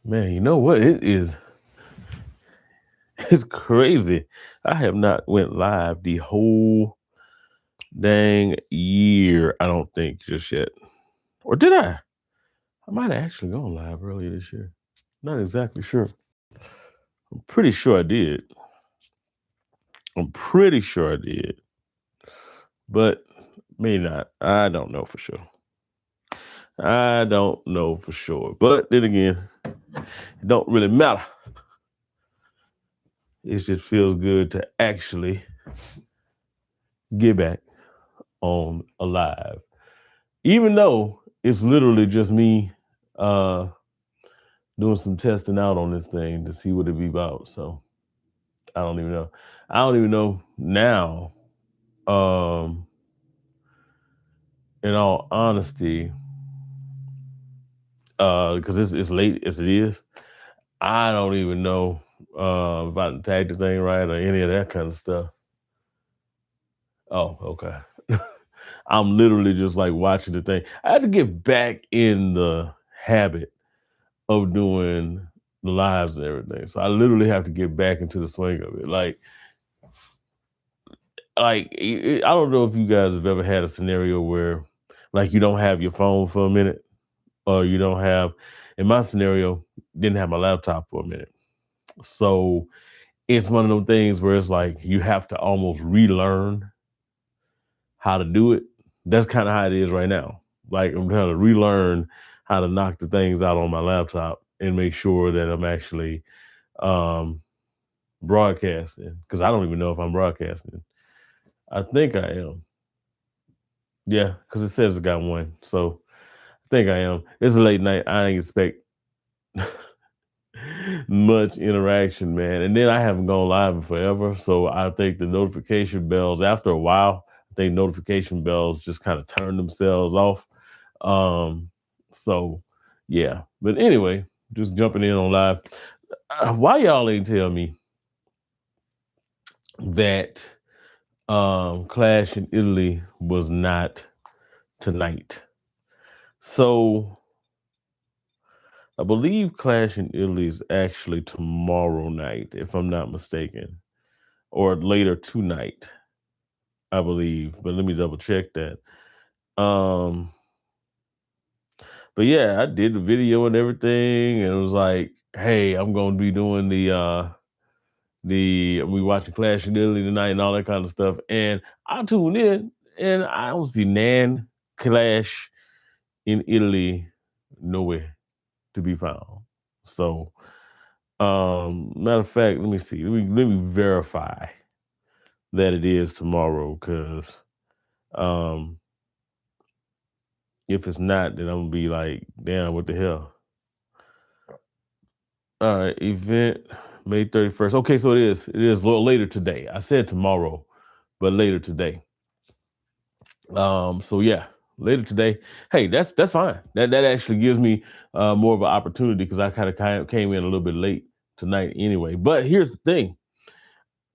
Man, you know what? It is it's crazy. I have not went live the whole dang year, I don't think, just yet. Or did I? I might have actually gone live earlier this year. Not exactly sure. I'm pretty sure I did. I'm pretty sure I did. But maybe not. I don't know for sure. I don't know for sure. But then again, it don't really matter. It just feels good to actually get back on alive. Even though it's literally just me uh doing some testing out on this thing to see what it be about. So I don't even know. I don't even know now. Um in all honesty, because it's late as it is, I don't even know if I tagged the thing right or any of that kind of stuff. Oh, okay. I'm literally just like watching the thing. I had to get back in the habit of doing the lives and everything. So I literally have to get back into the swing of it. I don't know if you guys have ever had a scenario where like you don't have your phone for a minute, or you don't have. In my scenario, didn't have my laptop for a minute. So it's one of those things where it's like you have to almost relearn how to do it. That's kind of how it is right now. Like I'm trying to relearn how to knock the things out on my laptop and make sure that I'm actually um, broadcasting, because I don't even know if I'm broadcasting. I think I am. Yeah, because it says it got one. So I think I am. It's a late night. I ain't expect much interaction, man. And then I haven't gone live in forever. So I think the notification bells, after a while, I think notification bells just kind of turn themselves off. Um, so yeah. But anyway, just jumping in on live. Why y'all ain't tell me that Clash in Italy was not tonight? So I believe Clash in Italy is actually tomorrow night, if I'm not mistaken, or later tonight, I believe. But let me double check that. Um, but yeah, I did the video and everything, and it was like, hey, I'm gonna be doing the we watching Clash in Italy tonight and all that kind of stuff. And I tuned in and I don't see Nan Clash in Italy nowhere to be found. So matter of fact, let me see. Let me verify that it is tomorrow, because um if it's not, then I'm gonna be like, damn, what the hell? All right, event May 31st. Okay, so it is. It is later today. I said tomorrow, but later today. So yeah, later today. Hey, that's fine. That actually gives me more of an opportunity, because I kind of came in a little bit late tonight anyway. But here's the thing: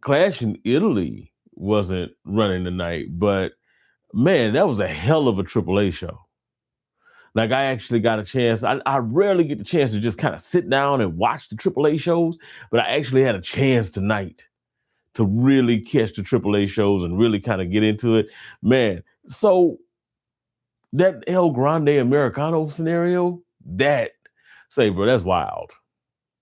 Clash in Italy wasn't running tonight, but man, that was a hell of a AAA show. Like I actually got a chance. I rarely get the chance to just kind of sit down and watch the AAA shows, but I actually had a chance tonight to really catch the AAA shows and really kind of get into it. Man, so that El Grande Americano scenario, that say, bro, that's wild.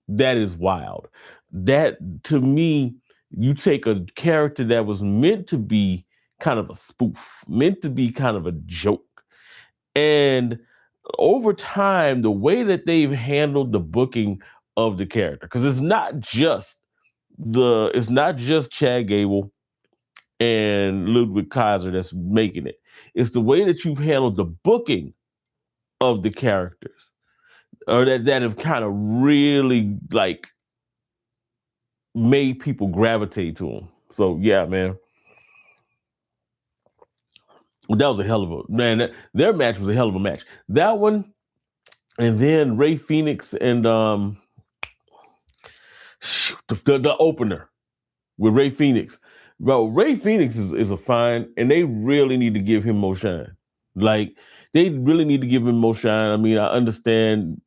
That is wild. That, to me, you take a character that was meant to be kind of a spoof, meant to be kind of a joke, and over time, the way that they've handled the booking of the character, because it's not just Chad Gable and Ludwig Kaiser that's making it. It's the way that you've handled the booking of the characters, or that have kind of really like made people gravitate to them. So yeah, man, that was a hell of a man. Their match was a hell of a match. That one, and then Ray Phoenix and the opener with Ray Phoenix. Bro, Ray Phoenix is a fine, and they really need to give him more shine. Like, they really need to give him more shine. I mean, I understand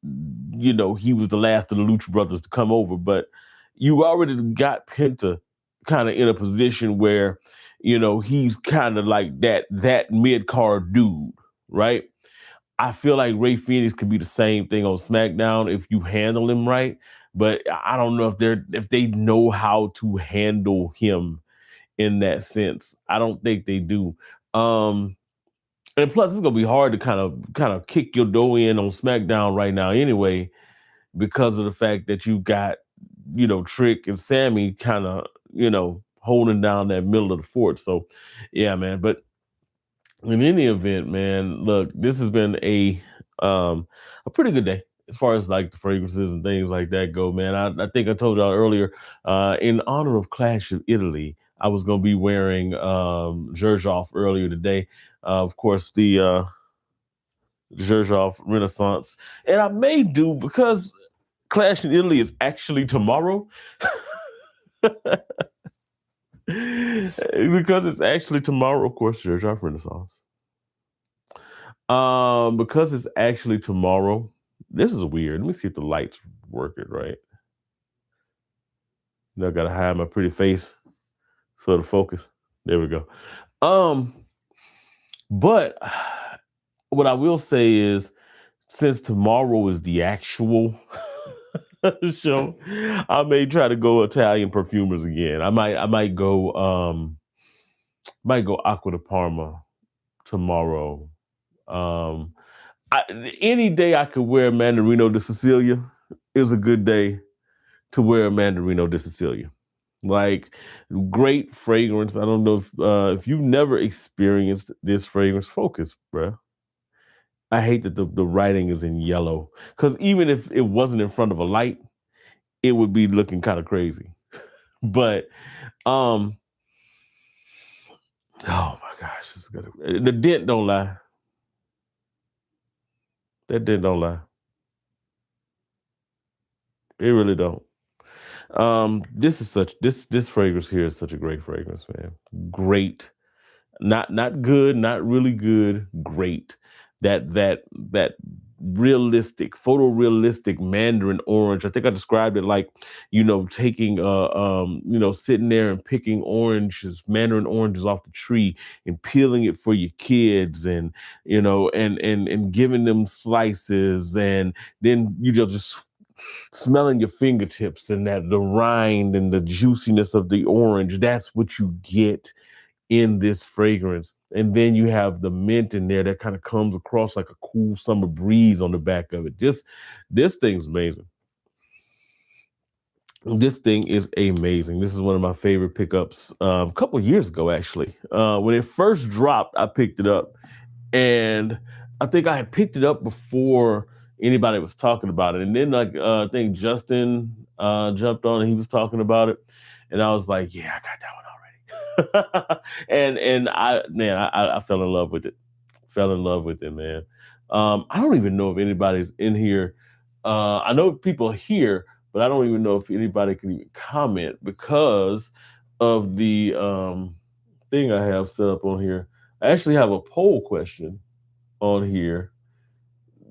he was the last of the Lucha Brothers to come over, but you already got Penta kind of in a position where, he's kind of like that mid card dude, right? I feel like Rey Fenix could be the same thing on SmackDown if you handle him right, but I don't know if they know how to handle him in that sense. I don't think they do. And plus, it's gonna be hard to kind of kick your dough in on SmackDown right now anyway, because of the fact that you got Trick and Sammy kind of holding down that middle of the fort. So, yeah, man. But in any event, man, look, this has been a pretty good day as far as like the fragrances and things like that go, man. I think I told y'all earlier, in honor of Clash of Italy, I was gonna be wearing Xerjoff earlier today. Of course, the Xerjoff Renaissance, and I may do because Clash in Italy is actually tomorrow. Because it's actually tomorrow, of course, Xerjoff Renaissance. Because it's actually tomorrow. This is weird. Let me see if the lights work it right. I gotta hide my pretty face so to focus. There we go. But what I will say is, since tomorrow is the actual show, I may try to go Italian perfumers again. I might go Acqua di Parma tomorrow. Any day I could wear Mandarino di Sicilia is a good day to wear a Mandarino di Sicilia. Like, great fragrance. I don't know if you've never experienced this fragrance. Focus, bruh. I hate that the writing is in yellow, because even if it wasn't in front of a light, it would be looking kind of crazy. But oh my gosh, this is gonna, the dent don't lie. That dent don't lie. It really don't. This fragrance here is such a great fragrance, man. Great. Not good, not really good, great. That realistic, photorealistic mandarin orange. I think I described it like, taking sitting there and picking mandarin oranges off the tree and peeling it for your kids, and and giving them slices, and then just smelling your fingertips and the rind and the juiciness of the orange. That's what you get in this fragrance. And then you have the mint in there that kind of comes across like a cool summer breeze on the back of it. This thing's amazing. This thing is amazing. This is one of my favorite pickups a couple of years ago, actually. When it first dropped, I picked it up. And I think I had picked it up before anybody was talking about it. And then I think Justin jumped on and he was talking about it. And I was like, yeah, I got that one already. and I fell in love with it. Fell in love with it, man. I don't even know if anybody's in here. I know people are here, but I don't even know if anybody can even comment because of the thing I have set up on here. I actually have a poll question on here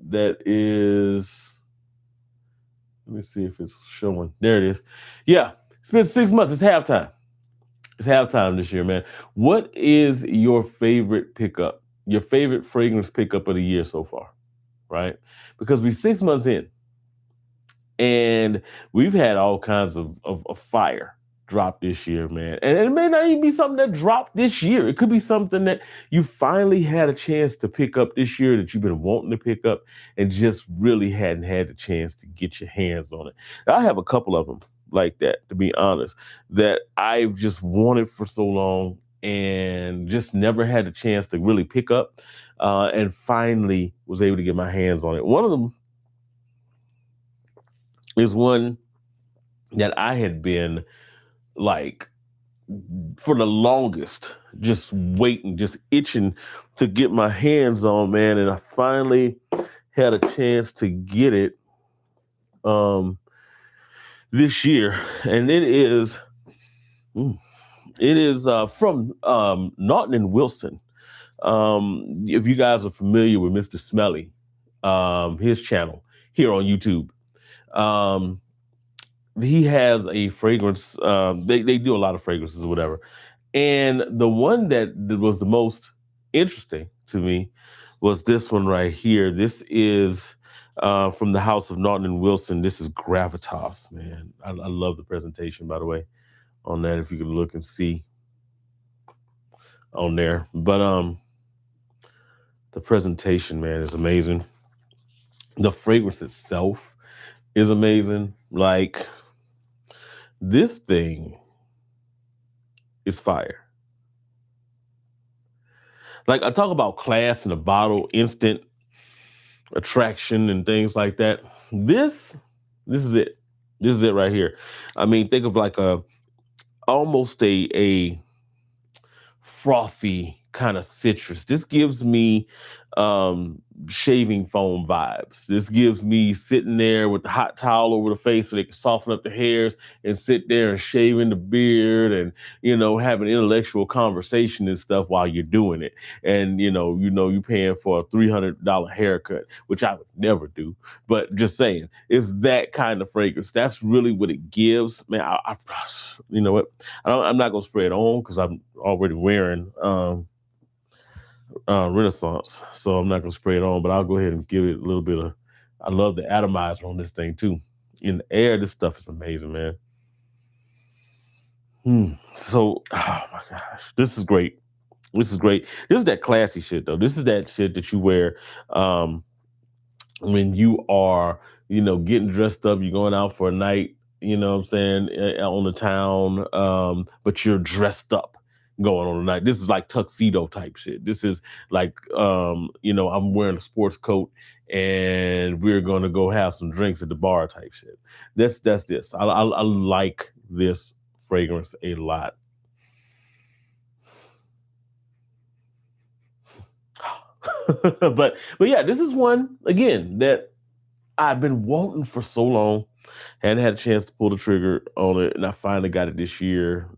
that is, let me see if it's showing. There it is. Yeah, it's been 6 months. It's halftime. It's halftime this year, man. What is your favorite pickup? Your favorite fragrance pickup of the year so far, right? Because we're 6 months in, and we've had all kinds of fire drop this year, man. And it may not even be something that dropped this year. It could be something that you finally had a chance to pick up this year that you've been wanting to pick up and just really hadn't had the chance to get your hands on it. I have a couple of them like that, to be honest, that I've just wanted for so long and just never had a chance to really pick up, and finally was able to get my hands on it. One of them is one that I had been like for the longest just waiting, just itching to get my hands on, man, and I finally had a chance to get it this year, and it is from Naughton and Wilson. If you guys are familiar with Mr. Smelly, his channel here on YouTube, Um, he has a fragrance. They do a lot of fragrances or whatever. And the one that was the most interesting to me was this one right here. This is from the House of Norton and Wilson. This is Gravitas, man. I love the presentation, by the way, on that. If you can look and see on there, but the presentation, man, is amazing. The fragrance itself is amazing. Like this thing is fire. Like I talk about class in a bottle, instant attraction, and things like that. This, this is it. This is it right here. I mean, think of like a almost a frothy kind of citrus. This gives me um shaving foam vibes. This gives me sitting there with the hot towel over the face so they can soften up the hairs and sit there and shaving the beard and have an intellectual conversation and stuff while you're doing it. And you're paying for a $300 haircut, which I would never do. But just saying, it's that kind of fragrance. That's really what it gives. Man, you know what? I'm not gonna spray it on because I'm already wearing Renaissance, so I'm not gonna spray it on. But I'll go ahead and give it a little bit of. I love the atomizer on this thing too. In the air, this stuff is amazing, man. So, oh my gosh, this is great. This is great. This is that classy shit though. This is that shit that you wear um, when you are, getting dressed up. You're going out for a night. You know what I'm saying, on the town, but you're dressed up going on a night. This is like tuxedo type shit. This is like, I'm wearing a sports coat and we're gonna go have some drinks at the bar type shit. That's this. I like this fragrance a lot. But yeah, this is one again that I've been wanting for so long. Hadn't had a chance to pull the trigger on it, and I finally got it this year.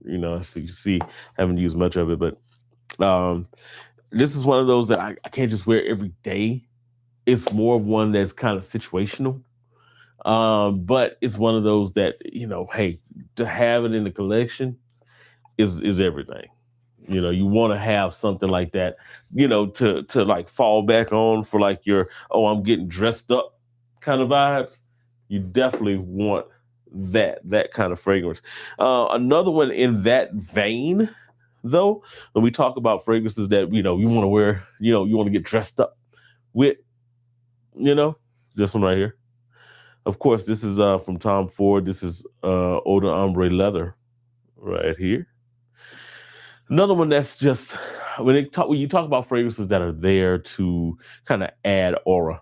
So you see, haven't used much of it, but um, this is one of those that I can't just wear every day. It's more of one that's kind of situational. But it's one of those that hey, to have it in the collection is everything. You want to have something like that, to like fall back on for like your I'm getting dressed up kind of vibes. You definitely want that kind of fragrance. Another one in that vein, though, when we talk about fragrances that you want to wear, you want to get dressed up with, this one right here. Of course, this is from Tom Ford. This is Eau d'Ambre Leather right here. Another one that's just when you talk about fragrances that are there to kind of add aura.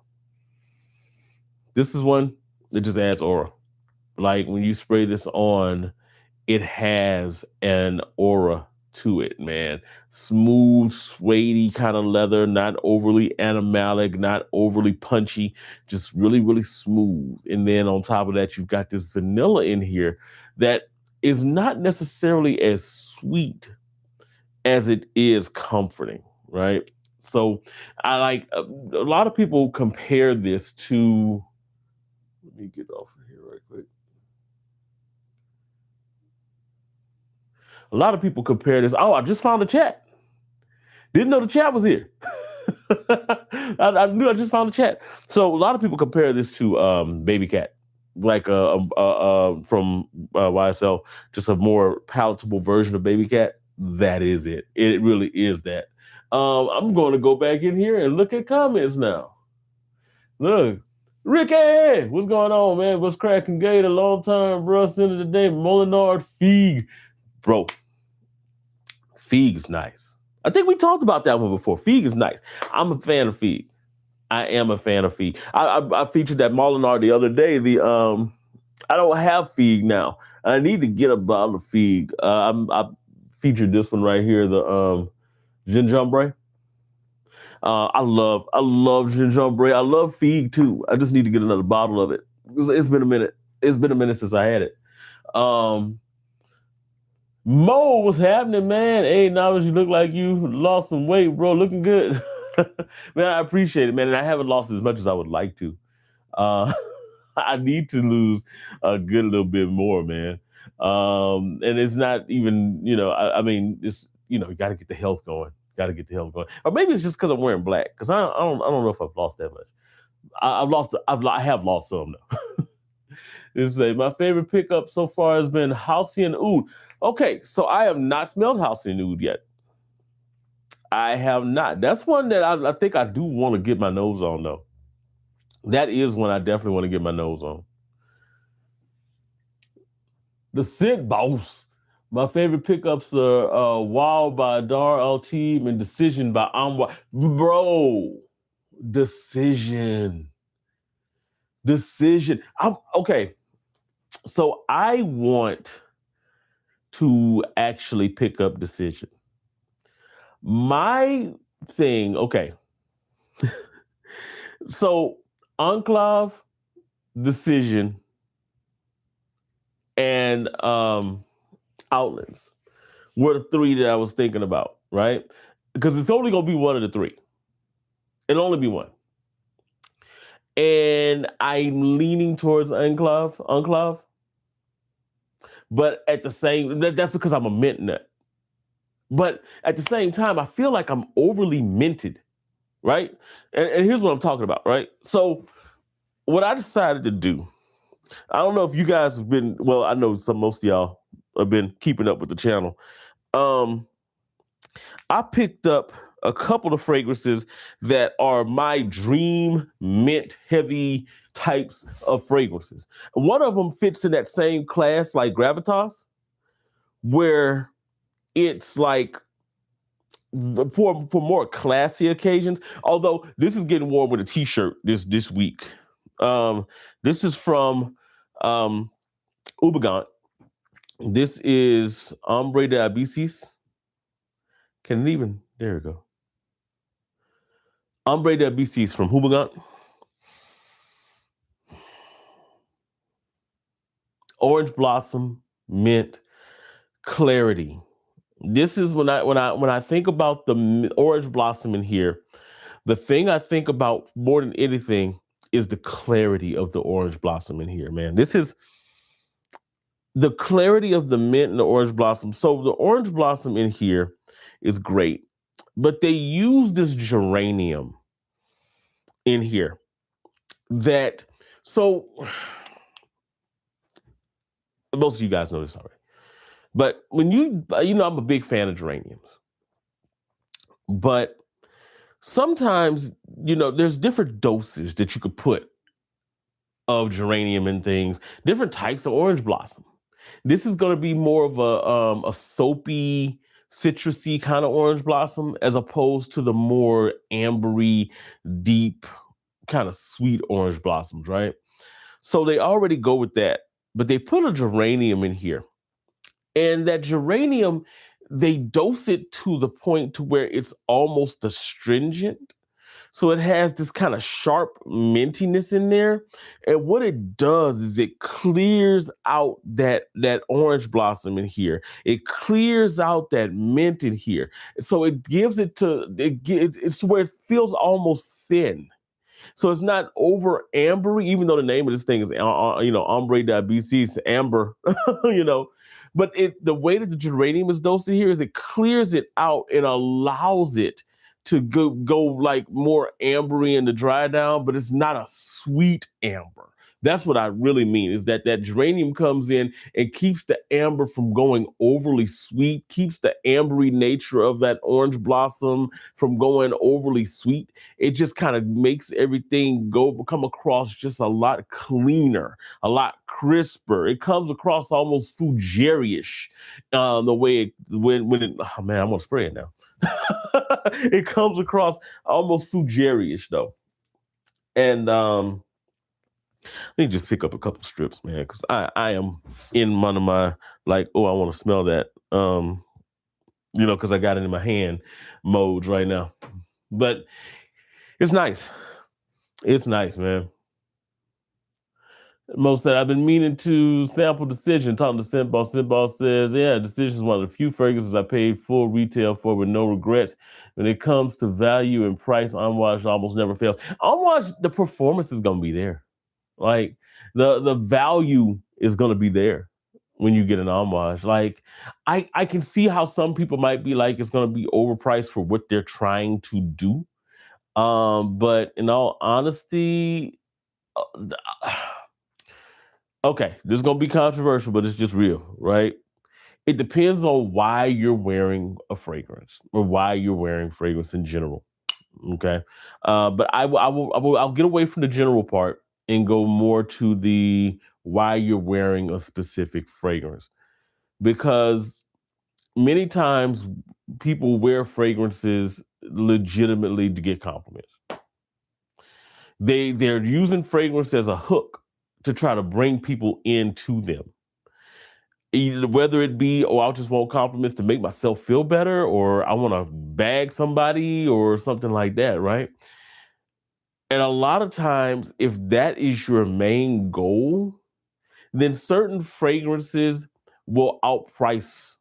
This is one that just adds aura. Like when you spray this on, it has an aura to it, man. Smooth, suede kind of leather, not overly animalic, not overly punchy, just really, really smooth. And then on top of that, you've got this vanilla in here that is not necessarily as sweet as it is comforting, right? So I like a lot of people compare this to. Let me get off of here right quick. A lot of people compare this. Oh, I just found the chat. Didn't know the chat was here. I knew I just found the chat. So a lot of people compare this to Baby Cat, like from YSL, just a more palatable version of Baby Cat. That is it. It really is that. I'm going to go back in here and look at comments now. Look, Ricky, what's going on, man? What's cracking? Gate a long time, bro. End of the day, Molinard Fig, bro. Fig is nice. I think we talked about that one before. Fig is nice. I'm a fan of Fig. I am a fan of Fig. I featured that Molinard the other day. I don't have Fig now. I need to get a bottle of Fig. I featured this one right here, the Gingembre. I love Gingembre. I love Fig too. I just need to get another bottle of it. It's been a minute. It's been a minute since I had it. Mo, what's happening, man? Hey, now you look like you lost some weight, bro. Looking good. Man, I appreciate it, man. And I haven't lost as much as I would like to. Uh, I need to lose a good little bit more, man. And it's not even, I mean, it's, you got to get the health going. Got to get the health going. Or maybe it's just because I'm wearing black. Because I don't know if I've lost that much. I have lost some though. This is my favorite pickup so far has been Halcyon Oud. Okay, so I have not smelled Halcyon Oud yet. I have not. That's one that I think I do want to get my nose on though. That is one I definitely want to get my nose on. The Scent Boss. My favorite pickups are Wild by Dar Al Team and Decision by Amwa. Bro, Decision. Decision. I'm okay. So I want to actually pick up Decision. My thing, okay. So Enclave, Decision, and Outlands were the three that I was thinking about, right? Because it's only gonna be one of the three. It'll only be one. And I'm leaning towards Enclave. But at the same, that's because I'm a mint nut. But at the same time, I feel like I'm overly minted, right? And here's what I'm talking about, right? So what I decided to do, I don't know if you guys have been, well, I know most of y'all have been keeping up with the channel. I picked up a couple of fragrances that are my dream mint heavy types of fragrances. One of them fits in that same class like Gravitas, where it's like for more classy occasions. Although this is getting worn with a t-shirt this week. This is from Ubagant. This is Ombre de Abysses. Can it even? There we go. Ombre de Abysses from Hubagant. Orange blossom, mint, clarity. This is when I think about the orange blossom in here. The thing I think about more than anything is the clarity of the orange blossom in here, man. This is the clarity of the mint and the orange blossom. So the orange blossom in here is great, but they use this geranium in here that, so most of you guys know this already, but when I'm a big fan of geraniums, but sometimes, there's different doses that you could put of geranium and things, different types of orange blossom. This is going to be more of a soapy, citrusy kind of orange blossom as opposed to the more ambery, deep, kind of sweet orange blossoms, right? So they already go with that, but they put a geranium in here. And that geranium, they dose it to the point to where it's almost astringent. So it has this kind of sharp mintiness in there. And what it does is it clears out that orange blossom in here. It clears out that mint in here. So it gives it's where it feels almost thin. So it's not over ambery, even though the name of this thing is, Ombre de Abysses, amber, But the way that the geranium is dosed in here is it clears it out and allows it to go like more ambery and to dry down, but it's not a sweet amber. That's what I really mean, is that geranium comes in and keeps the amber from going overly sweet, keeps the ambery nature of that orange blossom from going overly sweet. It just kind of makes everything come across just a lot cleaner, a lot crisper. It comes across almost Fougere-ish, the way when it, oh man, I'm gonna spray it now. It comes across almost Fougere-ish though. And let me just pick up a couple strips, man, because I am in one of my, like, oh, I want to smell that, because I got it in my hand modes right now. But it's nice. It's nice, man. Mo said, I've been meaning to sample Decision. Talking to Scentball. Scentball says, yeah, Decision is one of the few fragrances I paid full retail for with no regrets. When it comes to value and price, Unwashed almost never fails. Unwashed, the performance is going to be there. Like the value is going to be there when you get an homage. Like I can see how some people might be like it's going to be overpriced for what they're trying to do. But in all honesty, uh, okay, this is going to be controversial, but it's just real, right? It depends on why you're wearing a fragrance or why you're wearing fragrance in general. Okay, but I'll get away from the general part and go more to the why you're wearing a specific fragrance, because many times people wear fragrances legitimately to get compliments. They're using fragrance as a hook to try to bring people into them. Either whether it be, oh, I just want compliments to make myself feel better, or I want to bag somebody or something like that, right? And a lot of times, if that is your main goal, then certain fragrances will outprice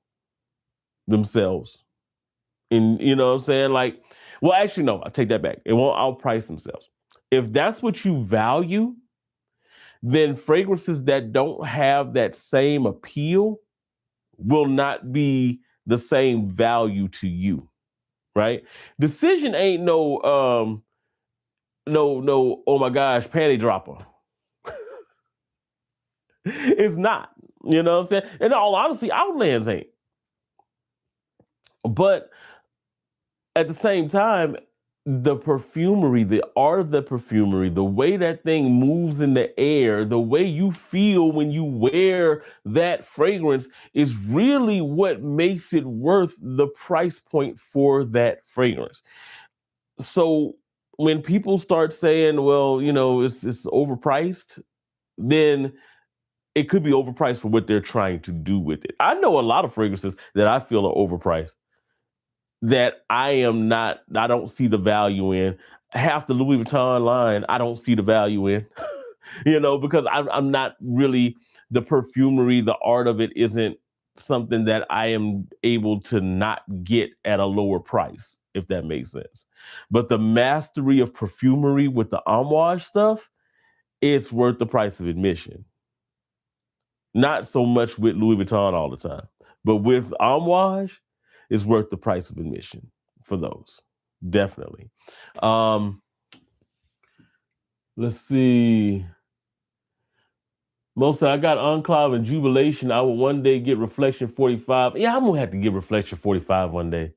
themselves. And you know what I'm saying? Like, well, actually, no, I take that back. It won't outprice themselves. If that's what you value, then fragrances that don't have that same appeal will not be the same value to you, right? Decision ain't no, oh my gosh, panty dropper. It's not. You know what I'm saying? In all honesty, Outlands ain't. But at the same time, the perfumery, the art of the perfumery, the way that thing moves in the air, the way you feel when you wear that fragrance is really what makes it worth the price point for that fragrance. So when people start saying, well, you know, it's overpriced, then it could be overpriced for what they're trying to do with it. I know a lot of fragrances that I feel are overpriced that I don't see the value in. Half the Louis Vuitton line, I don't see the value in, you know, because I'm not really the perfumery, the art of it isn't something that I am able to not get at a lower price, if that makes sense. But the mastery of perfumery with the homage stuff, it's worth the price of admission. Not so much with Louis Vuitton all the time, but with homage, it's worth the price of admission for those. Definitely. Um, let's see. Most I got Enclave and Jubilation. I will one day get Reflection 45. Yeah, I'm gonna have to get Reflection 45 one day.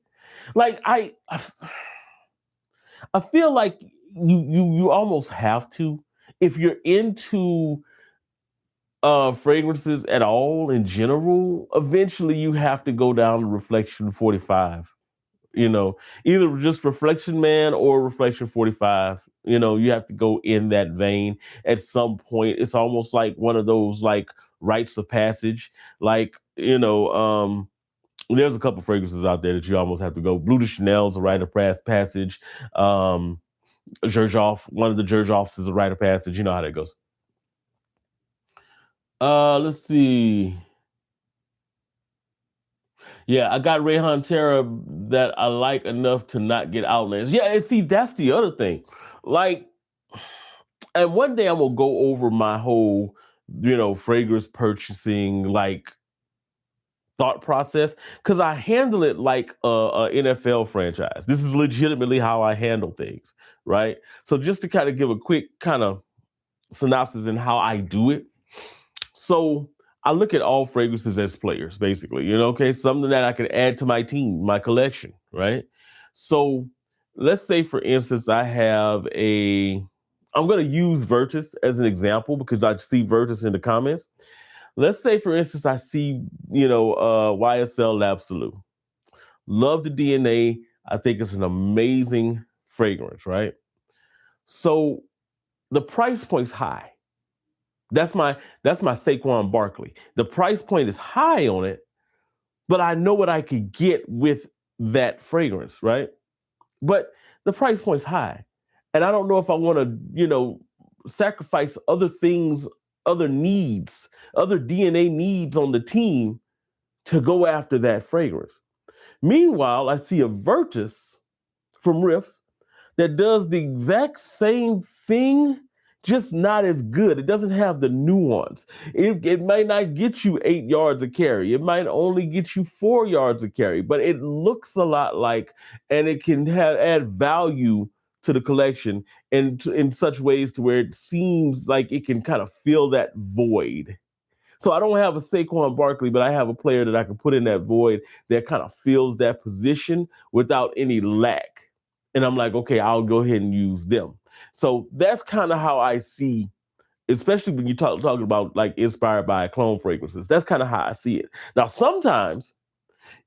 Like I feel like you almost have to if you're into fragrances at all in general. Eventually, you have to go down to Reflection 45. You know, either just Reflection Man or Reflection 45. You know, you have to go in that vein at some point. It's almost like one of those like rites of passage. Like, you know, there's a couple fragrances out there that you almost have to go. Blue de Chanel's a rite of passage. Xerjoff, one of the Xerjoffs is a rite of passage. You know how that goes. Let's see. Yeah, I got Rayhan Terra that I like enough to not get Outlands. Yeah, and see, that's the other thing. Like, and one day I'm gonna go over my whole, you know, fragrance purchasing like thought process because I handle it like a NFL franchise. This is legitimately how I handle things, right? So just to kind of give a quick kind of synopsis in how I do it. So I look at all fragrances as players, basically. You know, okay, something that I can add to my team, my collection, right? So let's say, for instance, I have a. I'm going to use Virtus as an example because I see Virtus in the comments. Let's say, for instance, I see, you know, YSL L'Absolu. Love the DNA. I think it's an amazing fragrance, right? So the price point's high. That's my Saquon Barkley. The price point is high on it, but I know what I could get with that fragrance, right? But the price point's high. And I don't know if I want to, you know, sacrifice other things, other needs, other DNA needs on the team to go after that fragrance. Meanwhile, I see a Virtus from Riffs that does the exact same thing, just not as good. It doesn't have the nuance. It might not get you 8 yards a carry. It might only get you 4 yards a carry, but it looks a lot like, and it can add value to the collection in such ways to where it seems like it can kind of fill that void. So I don't have a Saquon Barkley, but I have a player that I can put in that void that kind of fills that position without any lack. And I'm like, okay, I'll go ahead and use them. So that's kind of how I see, especially when you're talking about like inspired by clone fragrances. That's kind of how I see it. Now, sometimes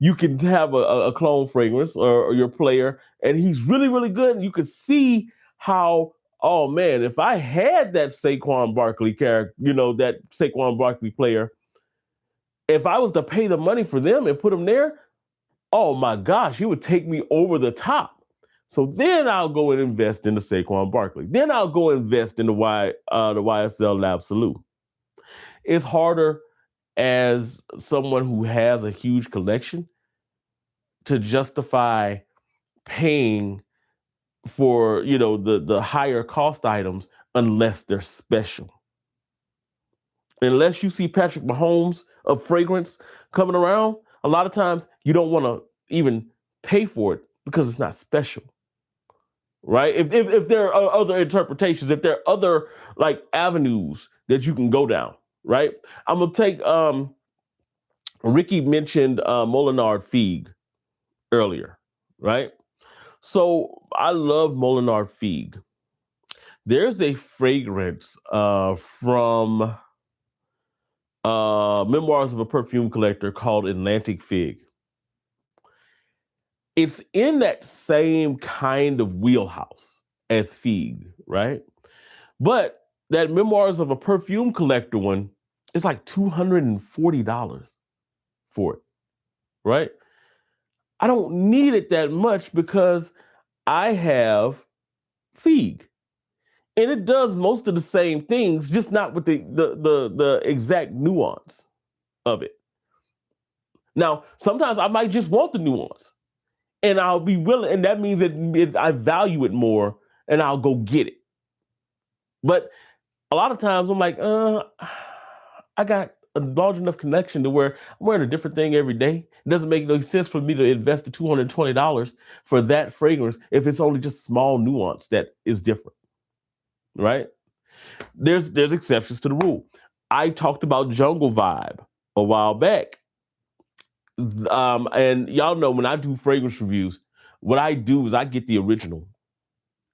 you can have a clone fragrance or your player, and he's really, really good. And you can see how, oh man, if I had that Saquon Barkley character, that Saquon Barkley player, if I was to pay the money for them and put them there, oh my gosh, it would take me over the top. So then I'll go and invest in the Saquon Barkley. Then I'll go invest in the YSL L'Absolu. It's harder as someone who has a huge collection to justify paying for the higher cost items unless they're special. Unless you see Patrick Mahomes of fragrance coming around, a lot of times you don't want to even pay for it because it's not special. Right? If there are other interpretations, if there are other like avenues that you can go down, right? I'm gonna take Ricky mentioned Molinard Figue earlier, right? So I love Molinard Figue. There's a fragrance from Memoirs of a Perfume Collector called Atlantic Fig. It's in that same kind of wheelhouse as Figue, right? But that Memoirs of a Perfume Collector one is like $240 for it, right? I don't need it that much because I have Figue. And it does most of the same things, just not with the exact nuance of it. Now, sometimes I might just want the nuance. And I'll be willing, and that means that I value it more, and I'll go get it. But a lot of times I'm like, I got a large enough connection to where I'm wearing a different thing every day. It doesn't make no sense for me to invest the $220 for that fragrance if it's only just small nuance that is different, right? There's exceptions to the rule. I talked about Jungle Vibe a while back. And y'all know when I do fragrance reviews, what I do is I get the original.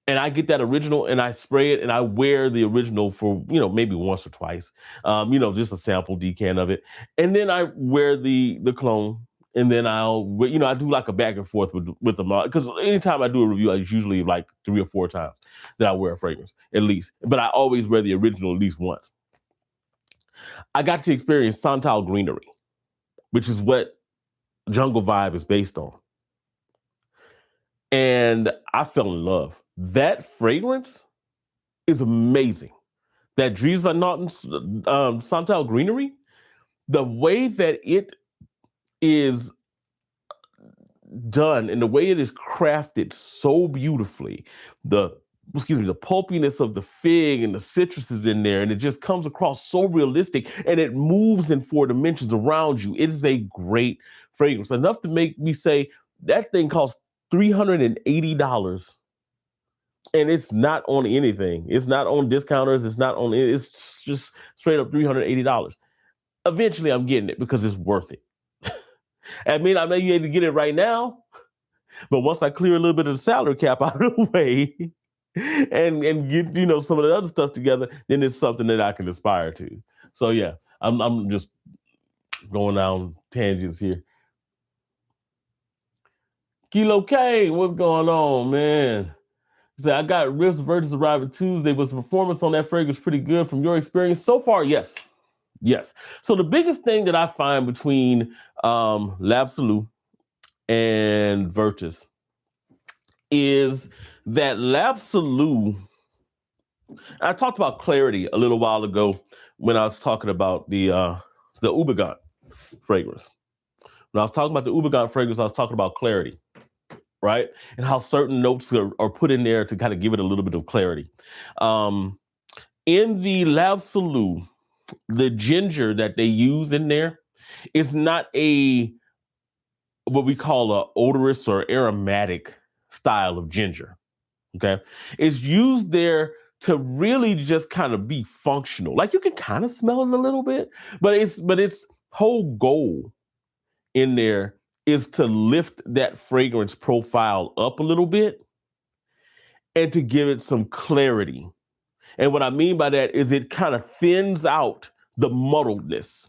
And I get that original and I spray it and I wear the original for, maybe once or twice, just a sample decan of it. And then I wear the clone. And then I do like a back and forth with them. Because anytime I do a review, it's usually like 3 or 4 times that I wear a fragrance, at least. But I always wear the original at least once. I got to experience Santal Greenery, which is what Jungle Vibe is based on. And I fell in love. That fragrance is amazing. That Dries Van Noten Santal Greenery, the way that it is done and the way it is crafted so beautifully, the pulpiness of the fig and the citrus is in there, and it just comes across so realistic, and it moves in 4 dimensions around you. It is a great fragrance, enough to make me say that thing costs $380, and it's not on anything. It's not on discounters. It's just straight up $380. Eventually, I'm getting it because it's worth it. I may not be able to get it right now, but once I clear a little bit of the salary cap out of the way and get some of the other stuff together, then it's something that I can aspire to. So yeah, I'm just going down tangents here. Kilo K, what's going on, man? He said, I got Riffs Virtus arriving Tuesday. Was the performance on that fragrance pretty good from your experience? So far, yes. Yes. So the biggest thing that I find between L'Absolu and Virtus is that L'Absolu, I talked about clarity a little while ago when I was talking about the Oubegant fragrance. When I was talking about the Oubegant fragrance, I was talking about clarity, right? And how certain notes are put in there to kind of give it a little bit of clarity. In the L'Absolu, the ginger that they use in there is not a what we call a odorous or aromatic style of ginger. Okay. It's used there to really just kind of be functional. Like you can kind of smell it a little bit, but its whole goal in there is to lift that fragrance profile up a little bit and to give it some clarity. And what I mean by that is it kind of thins out the muddledness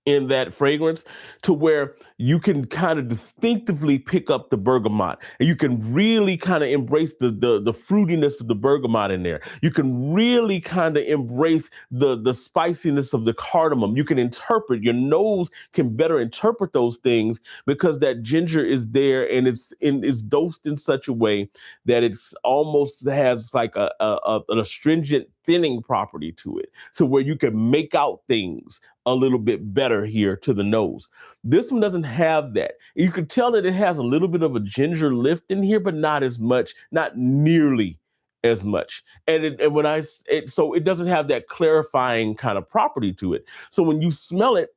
in that fragrance to where you can kind of distinctively pick up the bergamot and you can really kind of embrace the fruitiness of the bergamot in there. You can really kind of embrace the spiciness of the cardamom. You can interpret, your nose can better interpret those things because that ginger is there and it's dosed in such a way that it's almost has like an astringent thinning property to it, so where you can make out things a little bit better here to the nose. This one doesn't have that. You can tell that it has a little bit of a ginger lift in here, but not as much, not nearly as much. And when so it doesn't have that clarifying kind of property to it. So when you smell it,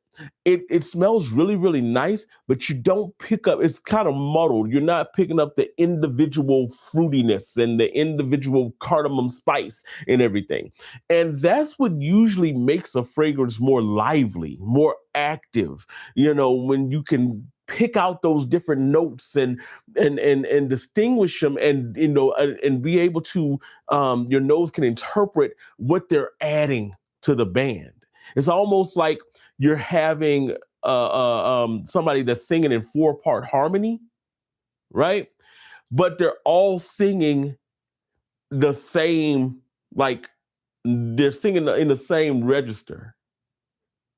it smells really, really nice, but you don't pick up, it's kind of muddled. You're not picking up the individual fruitiness and the individual cardamom spice and everything. And that's what usually makes a fragrance more lively, more active, when you can pick out those different notes and distinguish them and be able to your nose can interpret what they're adding to the band. It's almost like you're having somebody that's singing in 4-part harmony, right? But they're all singing the same, like they're singing in the same register.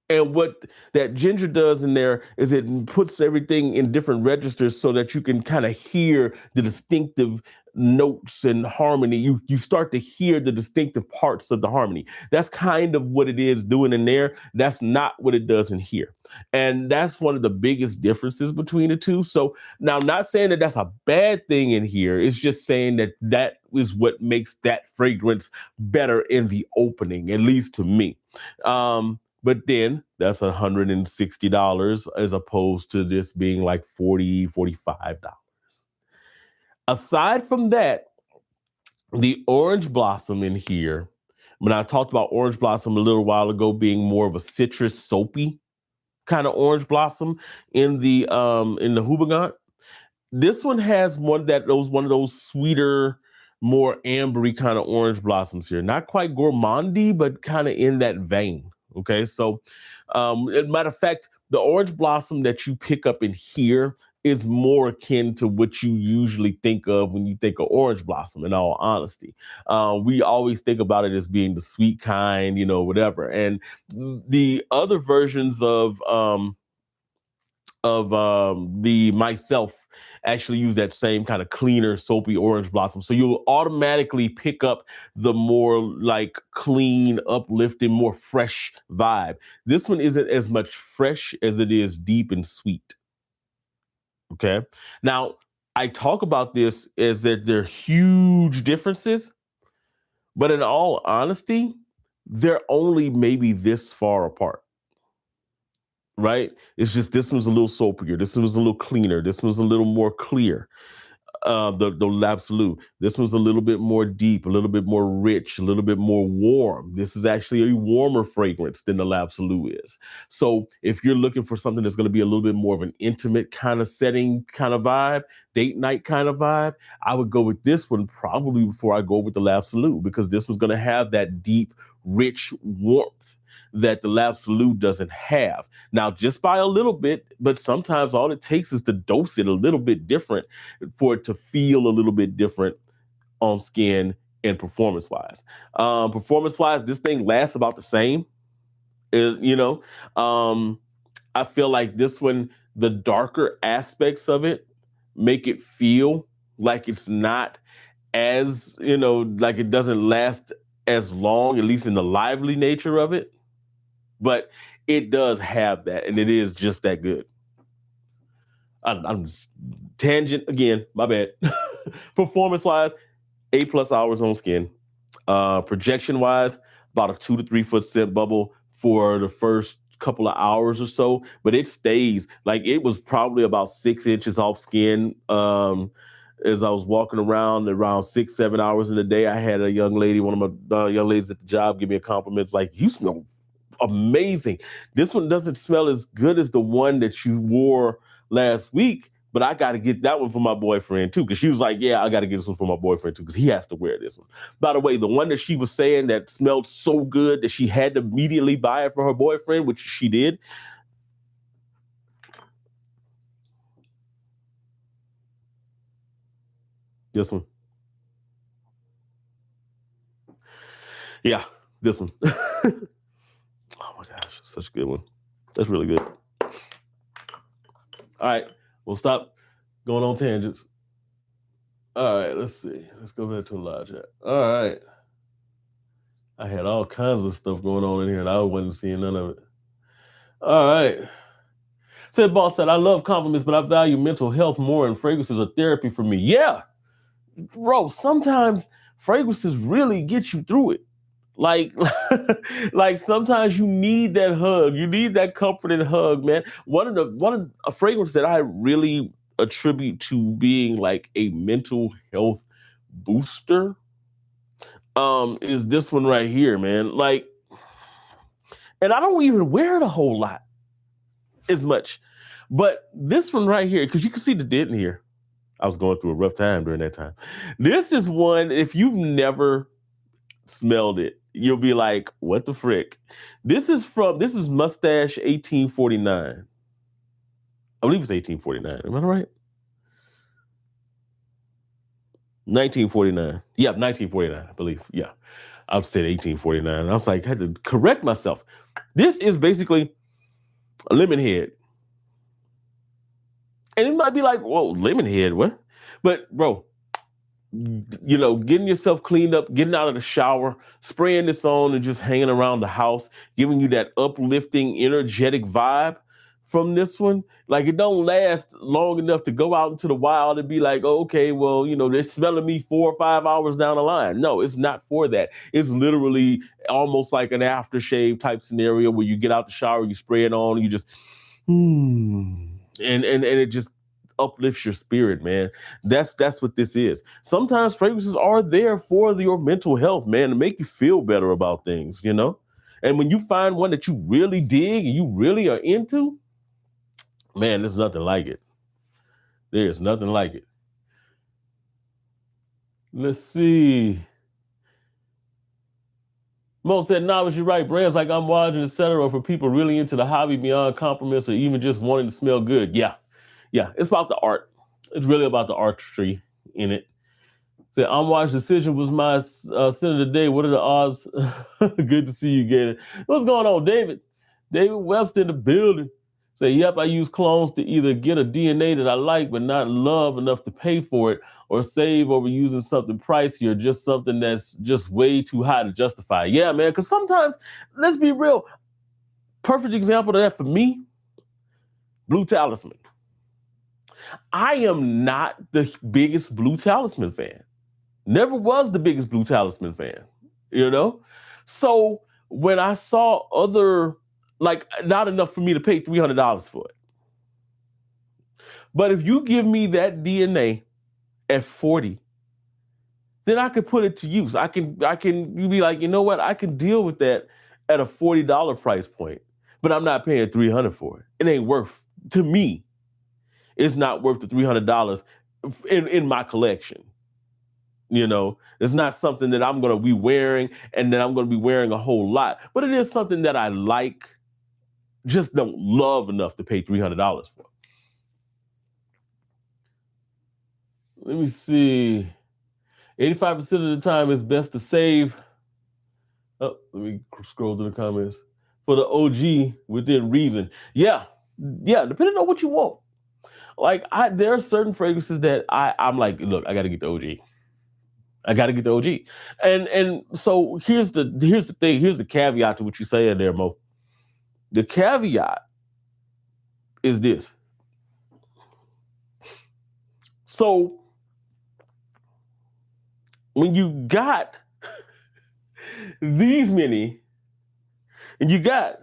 And what that ginger does in there is it puts everything in different registers so that you can kind of hear the distinctive notes and harmony. You start to hear the distinctive parts of the harmony. That's kind of what it is doing in there. That's not what it does in here. And that's one of the biggest differences between the two. So now, I'm not saying that that's a bad thing in here. It's just saying that that is what makes that fragrance better in the opening, at least to me. But then that's $160 as opposed to this being like $40, $45. Aside from that, the orange blossom in here, when I talked about orange blossom a little while ago being more of a citrus soapy kind of orange blossom in the Houbigant, this one has one of those sweeter, more ambery kind of orange blossoms here. Not quite gourmandy, but kind of in that vein. Okay, so as a matter of fact, the orange blossom that you pick up in here is more akin to what you usually think of when you think of orange blossom, in all honesty. We always think about it as being the sweet kind, whatever. And the other versions of the myself actually use that same kind of cleaner, soapy orange blossom. So you'll automatically pick up the more like clean, uplifting, more fresh vibe. This one isn't as much fresh as it is deep and sweet. Okay. Now, I talk about this as that they're huge differences, but in all honesty, they're only maybe this far apart. Right? It's just this one's a little soapier. This one's a little cleaner. This one's a little more clear. The L'Absolu. This one's a little bit more deep, a little bit more rich, a little bit more warm. This is actually a warmer fragrance than the L'Absolu is. So if you're looking for something that's going to be a little bit more of an intimate kind of setting, kind of vibe, date night kind of vibe, I would go with this one probably before I go with the L'Absolu, because this one's going to have that deep, rich warmth that the L'Absolu doesn't have. Now, just by a little bit, but sometimes all it takes is to dose it a little bit different for it to feel a little bit different on skin and performance-wise. Performance-wise, this thing lasts about the same. I feel like this one, the darker aspects of it make it feel like it's not as, like it doesn't last as long, at least in the lively nature of it. But it does have that, and it is just that good. I'm just tangent again, my bad. Performance wise, 8+ hours on skin. Projection wise, about a 2 to 3 foot scent bubble for the first couple of hours or so, but it stays like it was probably about 6 inches off skin. As I was walking around 6, 7 hours in the day, I had a young lady, one of my young ladies at the job, give me a compliment. It's like, you smell amazing. This one doesn't smell as good as the one that you wore last week, but I got to get that one for my boyfriend too. Because she was like, yeah, I got to get this one for my boyfriend too, because he has to wear this one. By the way, the one that she was saying that smelled so good that she had to immediately buy it for her boyfriend, which she did. This one. Yeah, this one. Oh my gosh, such a good one. That's really good. All right, we'll stop going on tangents. All right, let's see. Let's go back to the live chat. All right. I had all kinds of stuff going on in here and I wasn't seeing none of it. All right. Said boss said, I love compliments, but I value mental health more and fragrances are therapy for me. Yeah. Bro, sometimes fragrances really get you through it. Like, like sometimes you need that hug. You need that comforting hug, man. One of a fragrance that I really attribute to being like a mental health booster is this one right here, man. Like, and I don't even wear it a whole lot as much, but this one right here, because you can see the dent in here. I was going through a rough time during that time. This is one, if you've never smelled it, you'll be like, what the frick? This is Mustache 1849. I believe it's 1849. Am I right? 1949. Yeah, 1949, I believe. Yeah. I said 1849. I was like, I had to correct myself. This is basically a lemon head. And it might be like, whoa, lemon head, what? But bro, you know, getting yourself cleaned up, getting out of the shower, spraying this on and just hanging around the house, giving you that uplifting, energetic vibe from this one. Like it don't last long enough to go out into the wild and be like, oh, okay, well, you know, they're smelling me 4 or 5 hours down the line. No, it's not for that. It's literally almost like an aftershave type scenario where you get out the shower, you spray it on, you just, and it just uplifts your spirit, man. That's what this is. Sometimes fragrances are there for your mental health, man, to make you feel better about things, you know? And when you find one that you really dig and you really are into, man, there's nothing like it. There's nothing like it. Let's see. Mo said, nah, you're right. Brands like I'm watching, etc. for people really into the hobby beyond compliments or even just wanting to smell good. Yeah. Yeah. It's about the art. It's really about the artistry in it. Said, I'm watching Decision was my sin of the day. What are the odds? Good to see you, Gator. What's going on, David? David Webster in the building. Say, yep, I use clones to either get a DNA that I like but not love enough to pay for it, or save over using something pricey or just something that's just way too high to justify. Yeah, man, because sometimes, let's be real, perfect example of that for me, Blue Talisman. I am not the biggest Blue Talisman fan. Never was the biggest Blue Talisman fan, you know? So when I saw other, like, not enough for me to pay $300 for it. But if you give me that DNA at 40, then I could put it to use. You be like, you know what? I can deal with that at a $40 price point, but I'm not paying $300 for it. It ain't worth, to me, it's not worth the $300 in my collection. You know, it's not something that I'm going to be wearing and that I'm going to be wearing a whole lot, but it is something that I like, just don't love enough to pay $300 for. Let me see. 85% of the time, it's best to save. Oh, let me scroll to the comments. For the OG within reason. Yeah. Yeah. Depending on what you want. Like, there are certain fragrances that I'm like, look, I got to get the OG. I got to get the OG. And so here's the thing. Here's the caveat to what you say in there, Mo. The caveat is this. So when you got these many, and you got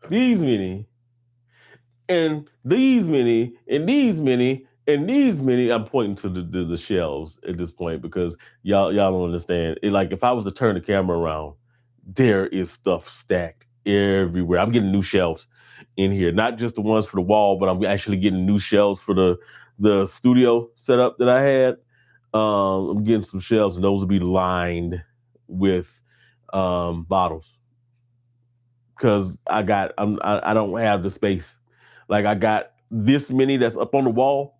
these many, and these many, and these many, and these many. I'm pointing to the shelves at this point because y'all don't understand. Like if I was to turn the camera around, there is stuff stacked everywhere. I'm getting new shelves in here, not just the ones for the wall, but I'm actually getting new shelves for the studio setup that I had. I'm getting some shelves, and those will be lined with bottles because I don't have the space. Like I got this many that's up on the wall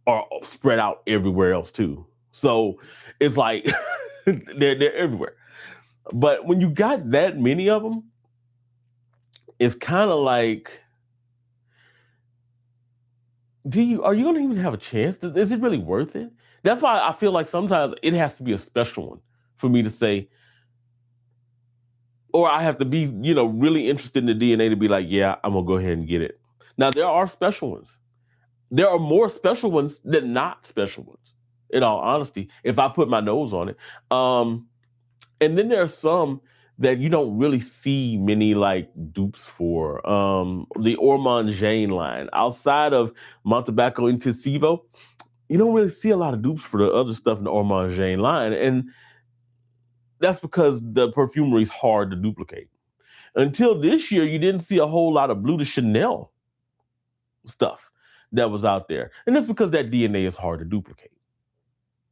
are spread out everywhere else too. So it's like they're everywhere. But when you got that many of them, it's kind of like, are you gonna even have a chance? Is it really worth it? That's why I feel like sometimes it has to be a special one for me to say, or I have to be, really interested in the DNA to be like, yeah, I'm gonna go ahead and get it. Now there are special ones. There are more special ones than not special ones. In all honesty, if I put my nose on it, and then there are some that you don't really see many like dupes for. The Ormond Jane line, outside of Montebaco Intensivo, you don't really see a lot of dupes for the other stuff in the Ormond Jane line, and that's because the perfumery is hard to duplicate. Until this year, you didn't see a whole lot of Bleu de Chanel stuff that was out there, and that's because that DNA is hard to duplicate.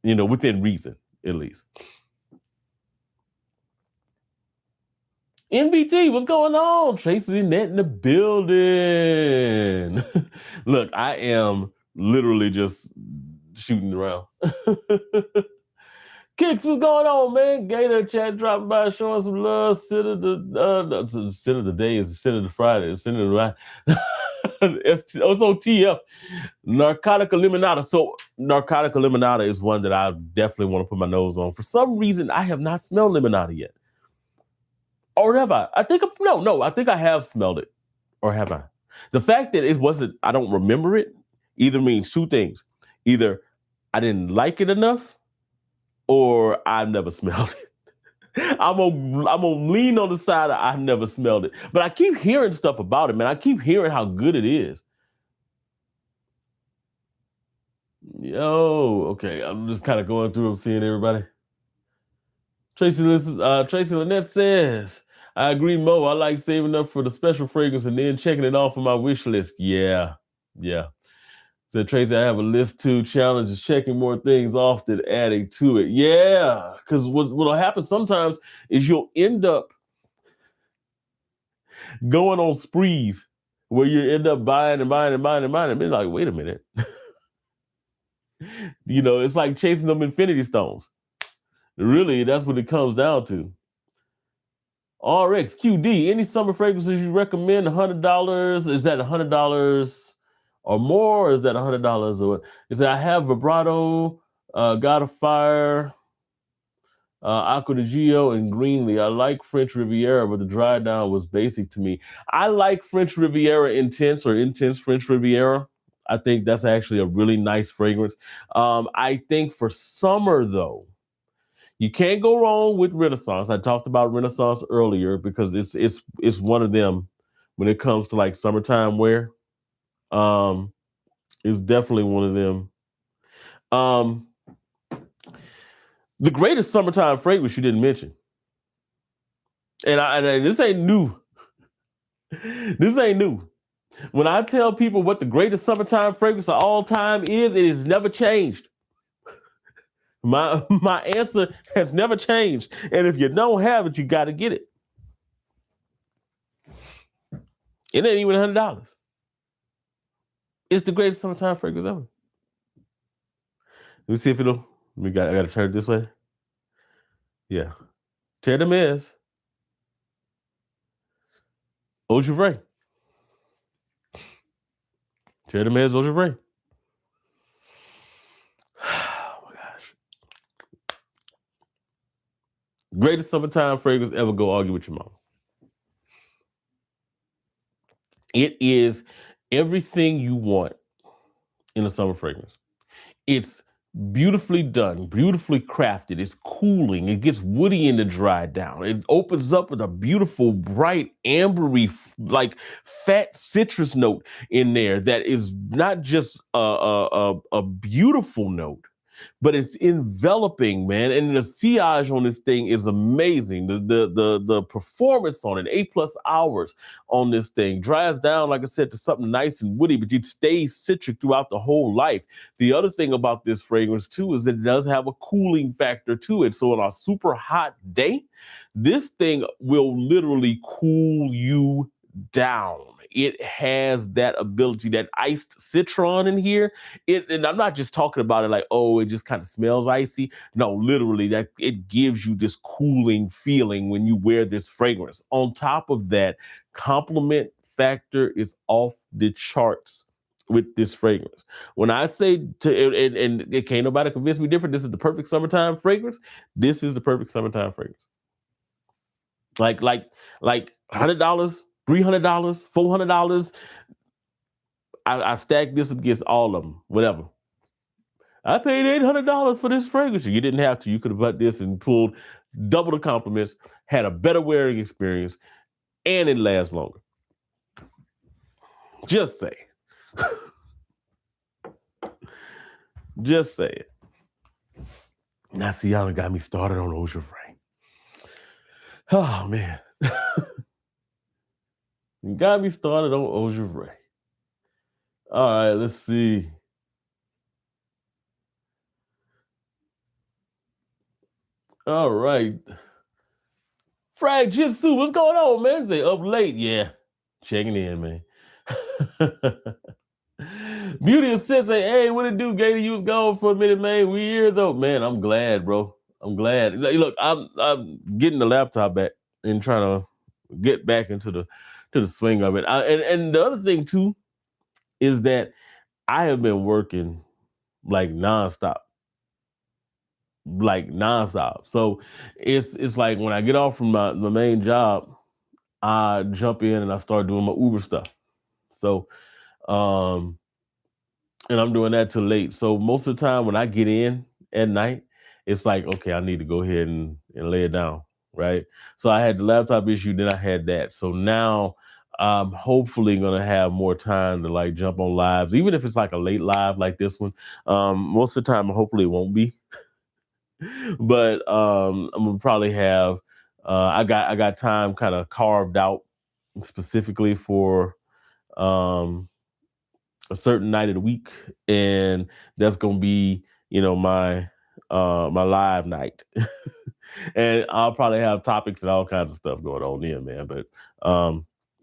Within reason, at least. NBT, what's going on? Tracy Net in the building. Look, I am literally just shooting around. Kicks, what's going on, man? Gator chat dropping by, showing some love. Sin of the day is sin of the Friday. Sin of the right. It's also TF. Narcotica Limonada. So Narcotica Limonada is one that I definitely want to put my nose on. For some reason, I have not smelled limonada yet. Or have I? I think no. I think I have smelled it, or have I? The fact that it wasn't, I don't remember it, either means two things: either I didn't like it enough, or I've never smelled it. I'm gonna lean on the side of I've never smelled it, but I keep hearing stuff about it, man. I keep hearing how good it is. Yo, okay, I'm just kind of going through and seeing everybody. Tracy Lynette says, I agree, Mo. I like saving up for the special fragrance and then checking it off on my wish list. Yeah. Said Tracy, I have a list too. Challenge is checking more things off than adding to it. Yeah. Because what'll happen sometimes is you'll end up going on sprees where you end up buying and buying and buying and buying and be like, wait a minute. It's like chasing them infinity stones. Really, that's what it comes down to. RXQD, any summer fragrances you recommend? $100? Is that $100 or more? Or is that $100 or what? Is that I have vibrato, God of Fire, Acqua di Gio, and Greenly. I like French Riviera, but the dry down was basic to me. I like French Riviera Intense or Intense French Riviera. I think that's actually a really nice fragrance. I think for summer though, you can't go wrong with Renaissance. I talked about Renaissance earlier because it's one of them when it comes to like summertime wear. Um, it's definitely one of them. Um, the greatest summertime fragrance you didn't mention, and this ain't new. This ain't new. When I tell people what the greatest summertime fragrance of all time is, it has never changed. My answer has never changed. And if you don't have it, you got to get it. It ain't even $100. It's the greatest summertime fragrance ever. Let me see if it'll. I got to turn it this way. Yeah. Terre de Mes. Eau Givray. Terre de Mes Eau Givray. Oh my gosh. Greatest summertime fragrance ever. Go argue with your mom. It is everything you want in a summer fragrance. It's beautifully done, beautifully crafted. It's cooling. It gets woody in the dry down. It opens up with a beautiful, bright, ambery, like fat citrus note in there that is not just a beautiful note, but it's enveloping, man. And the sillage on this thing is amazing. The performance on it, 8+ hours on this thing, dries down, like I said, to something nice and woody, but it stays citric throughout the whole life. The other thing about this fragrance too is that it does have a cooling factor to it. So on a super hot day, this thing will literally cool you down. It has that ability, that iced citron in here. And I'm not just talking about it like, oh, it just kind of smells icy. No, literally, that it gives you this cooling feeling when you wear this fragrance. On top of that, compliment factor is off the charts with this fragrance. When I say and it can't nobody convince me different, this is the perfect summertime fragrance. This is the perfect summertime fragrance. Like $100, $300, $400. I stacked this against all of them, whatever. I paid $800 for this fragrance. You didn't have to. You could have bought this and pulled double the compliments, had a better wearing experience, and it lasts longer. Just say it. Just say it. Now, see, y'all got me started on Eau Gevrey. Oh, man. You got me started on Eau Gevrey. All right, let's see. All right. Frag Jitsu, what's going on, man? Say up late. Yeah. Checking in, man. Beauty of Sensei, hey, what it do, Gator? You was gone for a minute, man. We here though, man. I'm glad, bro. I'm glad. Look, I'm getting the laptop back and trying to get back into the swing of it. And the other thing too is that I have been working like nonstop. So it's like when I get off from my main job, I jump in and I start doing my Uber stuff. So and I'm doing that till late. So most of the time when I get in at night, it's like, okay, I need to go ahead and lay it down. Right. So I had the laptop issue, then I had that. So now I'm hopefully gonna have more time to like jump on lives, even if it's like a late live like this one. Most of the time, hopefully it won't be. But I'm gonna probably have I got time kind of carved out specifically for a certain night of the week, and that's gonna be my my live night. And I'll probably have topics and all kinds of stuff going on there, man. But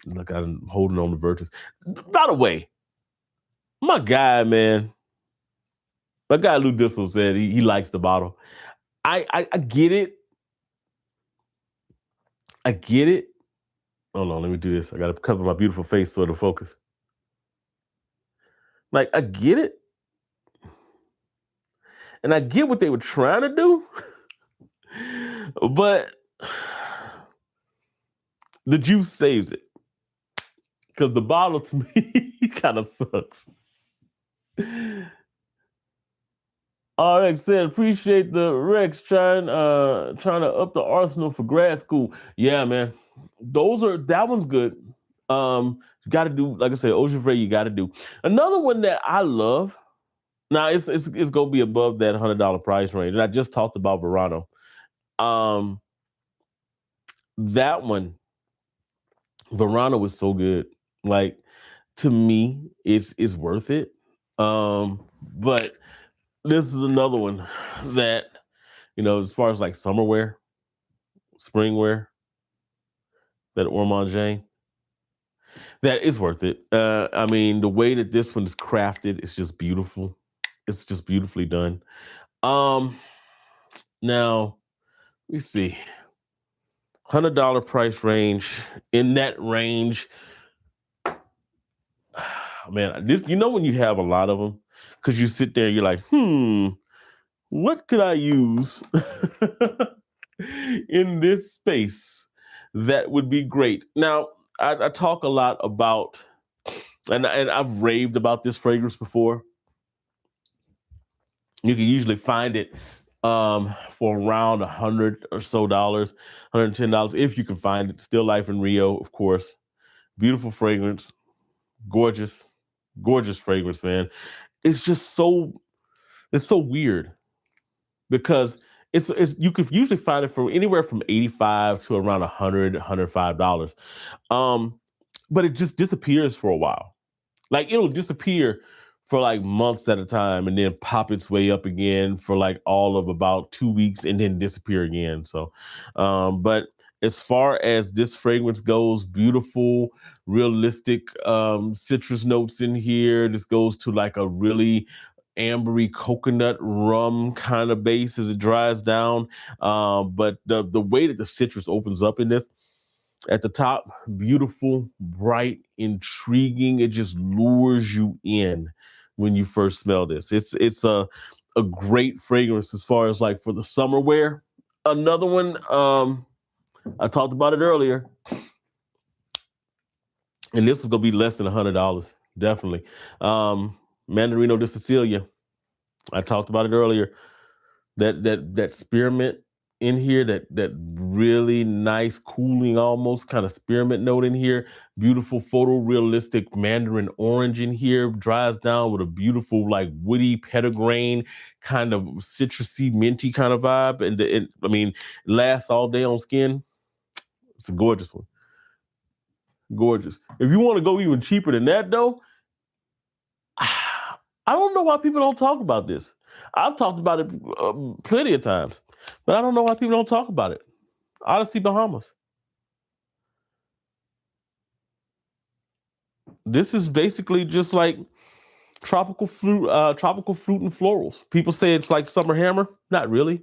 look, I'm holding on to Virtus. By the way, my guy, man, my guy Lou Dissel said he likes the bottle. I get it. I get it. Hold on, let me do this. I gotta cover my beautiful face so it'll focus. Like, I get it. And I get what they were trying to do. But the juice saves it. Because the bottle to me kind of sucks. RX said, appreciate the Rex trying to up the arsenal for grad school. Yeah, man. That one's good. You gotta do, like I said, Eau Gevrey, you gotta do. Another one that I love. Now it's gonna be above that $100 price range. And I just talked about Verano. That one, Verano was so good. Like, to me, it's worth it. But this is another one that, as far as like summer wear, spring wear, that Ormond Jane, that is worth it. I mean, the way that this one is crafted is just beautiful. It's just beautifully done. Now, let me see. $100 price range. In that range, man, this, when you have a lot of them, because you sit there, you're like, what could I use in this space that would be great? Now, I talk a lot about, and I've raved about this fragrance before. You can usually find it for around $100 or so, $110 if you can find it. Still Life in Rio, of course. Beautiful fragrance, gorgeous, gorgeous fragrance, man. It's just it's so weird because it's you could usually find it for anywhere from 85 to around 100, $105. Um, but it just disappears for a while. Like it'll disappear for like months at a time and then pop its way up again for like all of about 2 weeks and then disappear again. So, but as far as this fragrance goes, beautiful, realistic citrus notes in here. This goes to like a really ambery coconut rum kind of base as it dries down. But the way that the citrus opens up in this at the top, beautiful, bright, intriguing. It just lures you in when you first smell this. It's a great fragrance as far as like for the summer wear. Another one, I talked about it earlier, and this is gonna be less than $100, definitely. Mandarino de Sicilia. I talked about it earlier. That spearmint in here, that really nice, cooling, almost kind of spearmint note in here. Beautiful photorealistic mandarin orange in here. Dries down with a beautiful, like woody petitgrain, kind of citrusy, minty kind of vibe. And I mean, lasts all day on skin. It's a gorgeous one. Gorgeous. If you want to go even cheaper than that, though, I don't know why people don't talk about this. I've talked about it plenty of times, but I don't know why people don't talk about it. Odyssey Bahamas. This is basically just like tropical fruit and florals. People say it's like Summer Hammer. Not really.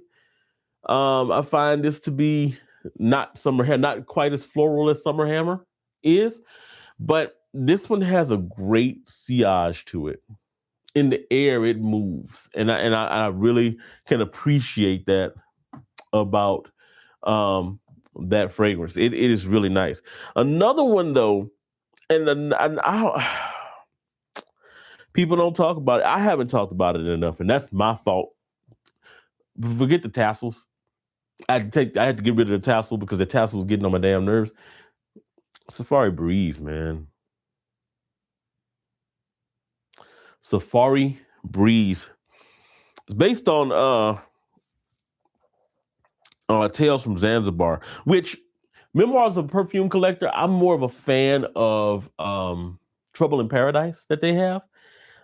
I find this to be not Summer Hammer, not quite as floral as Summer Hammer is, but this one has a great sillage to it. In the air, it moves, and I really can appreciate that about um, that fragrance. It is really nice. Another one though, and people don't talk about it. I haven't talked about it enough, and that's my fault. Forget the tassels. I had to get rid of the tassel because the tassel was getting on my damn nerves. Safari Breeze, man. Safari Breeze. It's based on Tales from Zanzibar, which Memoirs of a Perfume Collector, I'm more of a fan of Trouble in Paradise that they have.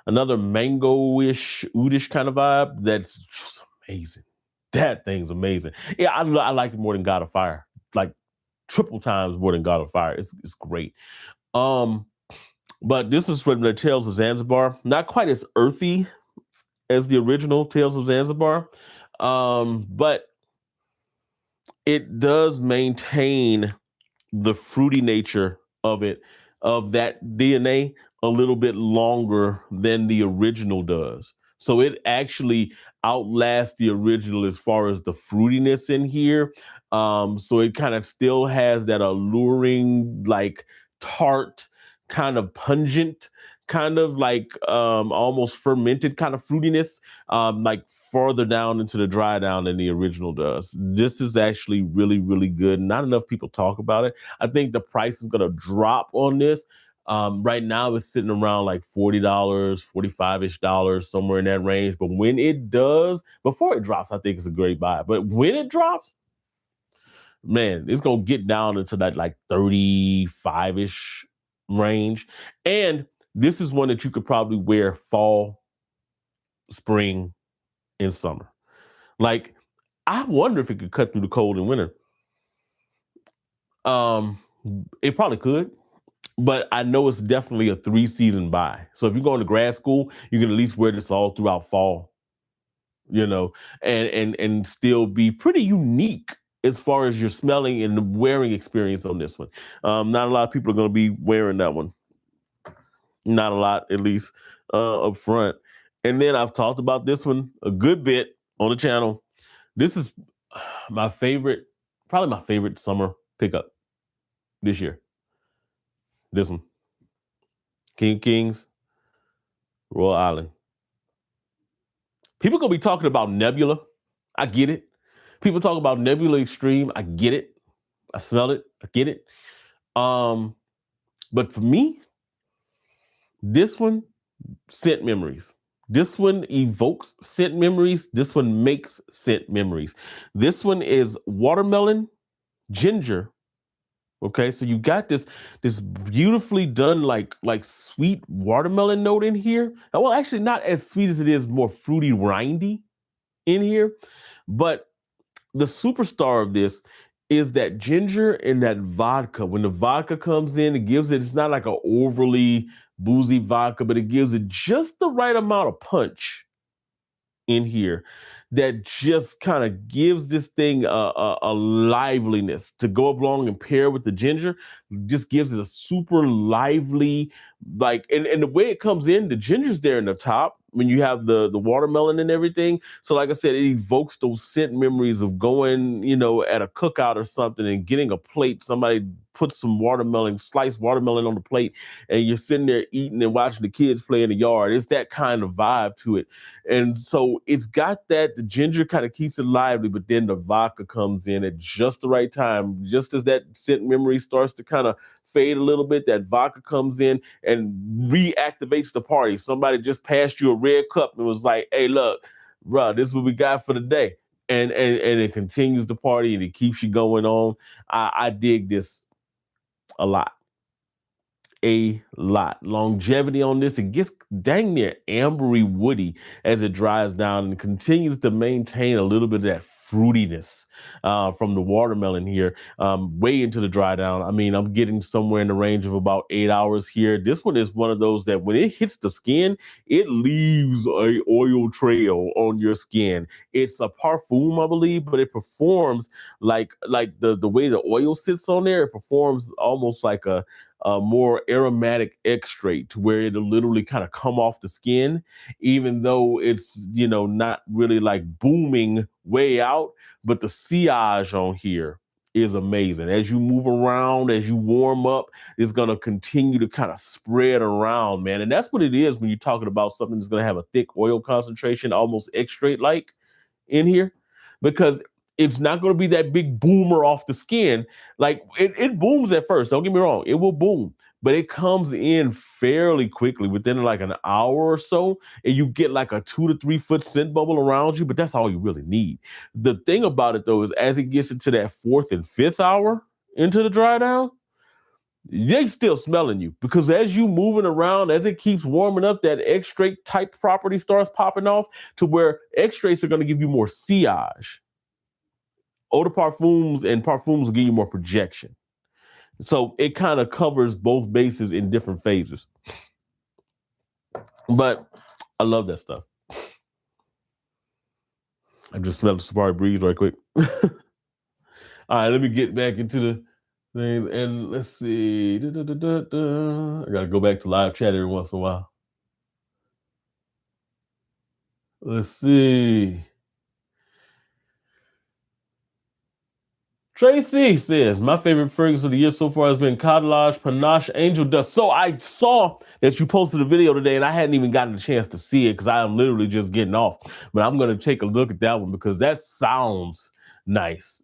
Another mango-ish, oudish kind of vibe that's just amazing. That thing's amazing. Yeah, I like it more than God of Fire. Like triple times more than God of Fire. It's great. Um, but this is from the Tales of Zanzibar. Not quite as earthy as the original Tales of Zanzibar. But it does maintain the fruity nature of it, of that DNA, a little bit longer than the original does. So it actually outlasts the original as far as the fruitiness in here. So it kind of still has that alluring, like tart, kind of pungent, kind of like almost fermented kind of fruitiness, like farther down into the dry down than the original does. This is actually really, really good. Not enough people talk about it. I think the price is going to drop on this. Right now, it's sitting around like $40, 45-ish dollars, somewhere in that range. But when it does, before it drops, I think it's a great buy. But when it drops, man, it's going to get down into that like 35-ish range. And this is one that you could probably wear fall, spring, and summer. Like, I wonder if it could cut through the cold in winter. Um, it probably could, but I know it's definitely a 3-season buy. So if you're going to grad school, you can at least wear this all throughout fall, you know, and still be pretty unique as far as your smelling and the wearing experience on this one. Not a lot of people are going to be wearing that one. Not a lot, at least up front. And then I've talked about this one a good bit on the channel. This is my favorite, probably my favorite summer pickup this year. This one, King of Kings, Royal Island. People gonna be talking about Nebula. I get it. People talk about Nebula Extreme. I get it. I smell it. I get it. Um, but for me, this one, scent memories. This one evokes scent memories. This one makes scent memories. This one is watermelon, ginger. Okay, so you got this beautifully done like sweet watermelon note in here. Well, actually, not as sweet as it is, more fruity, rindy in here. But the superstar of this is that ginger and that vodka. When the vodka comes in, it gives it. It's not like an overly boozy vodka, but it gives it just the right amount of punch in here that just kind of gives this thing a liveliness to go along and pair with the ginger. Just gives it a super lively, like, and the way it comes in, the ginger's there in the top when you have the watermelon and everything. So like I said, it evokes those scent memories of going, at a cookout or something and getting a plate. Somebody put some watermelon, sliced watermelon on the plate, and you're sitting there eating and watching the kids play in the yard. It's that kind of vibe to it. And so it's got that. The ginger kind of keeps it lively, but then the vodka comes in at just the right time. Just as that scent memory starts to kind of fade a little bit, that vodka comes in and reactivates the party. Somebody just passed you a red cup and was like, hey, look, bro, this is what we got for the day. And it continues the party and it keeps you going on. I dig this a lot. A lot. Longevity on this, it gets dang near ambery woody as it dries down and continues to maintain a little bit of that fruitiness from the watermelon here, way into the dry down. I mean, I'm getting somewhere in the range of about 8 hours here. This one is one of those that when it hits the skin, it leaves a oil trail on your skin. It's a parfum, I believe, but it performs like the way the oil sits on there. It performs almost like a more aromatic extract to where it'll literally kind of come off the skin, even though it's, not really like booming way out, but the sillage on here is amazing. As you move around, as you warm up, it's going to continue to kind of spread around, man. And that's what it is when you're talking about something that's going to have a thick oil concentration, almost extract like in here, because it's not going to be that big boomer off the skin. Like it booms at first. Don't get me wrong. It will boom, but it comes in fairly quickly within like an hour or so. And you get like a 2 to 3 foot scent bubble around you, but that's all you really need. The thing about it though, is as it gets into that 4th and 5th hour into the dry down, they still smelling you, because as you moving around, as it keeps warming up, that extract type property starts popping off to where extracts are going to give you more sillage. Eau de parfums and parfums will give you more projection. So it kind of covers both bases in different phases. But I love that stuff. I just smelled the Safari Breeze right quick. All right, let me get back into the thing and let's see. I gotta go back to live chat every once in a while. Let's see. Tracy says, my favorite fragrance of the year so far has been Cottage Panache Angel Dust. So I saw that you posted a video today and I hadn't even gotten a chance to see it because I am literally just getting off. But I'm going to take a look at that one because that sounds nice.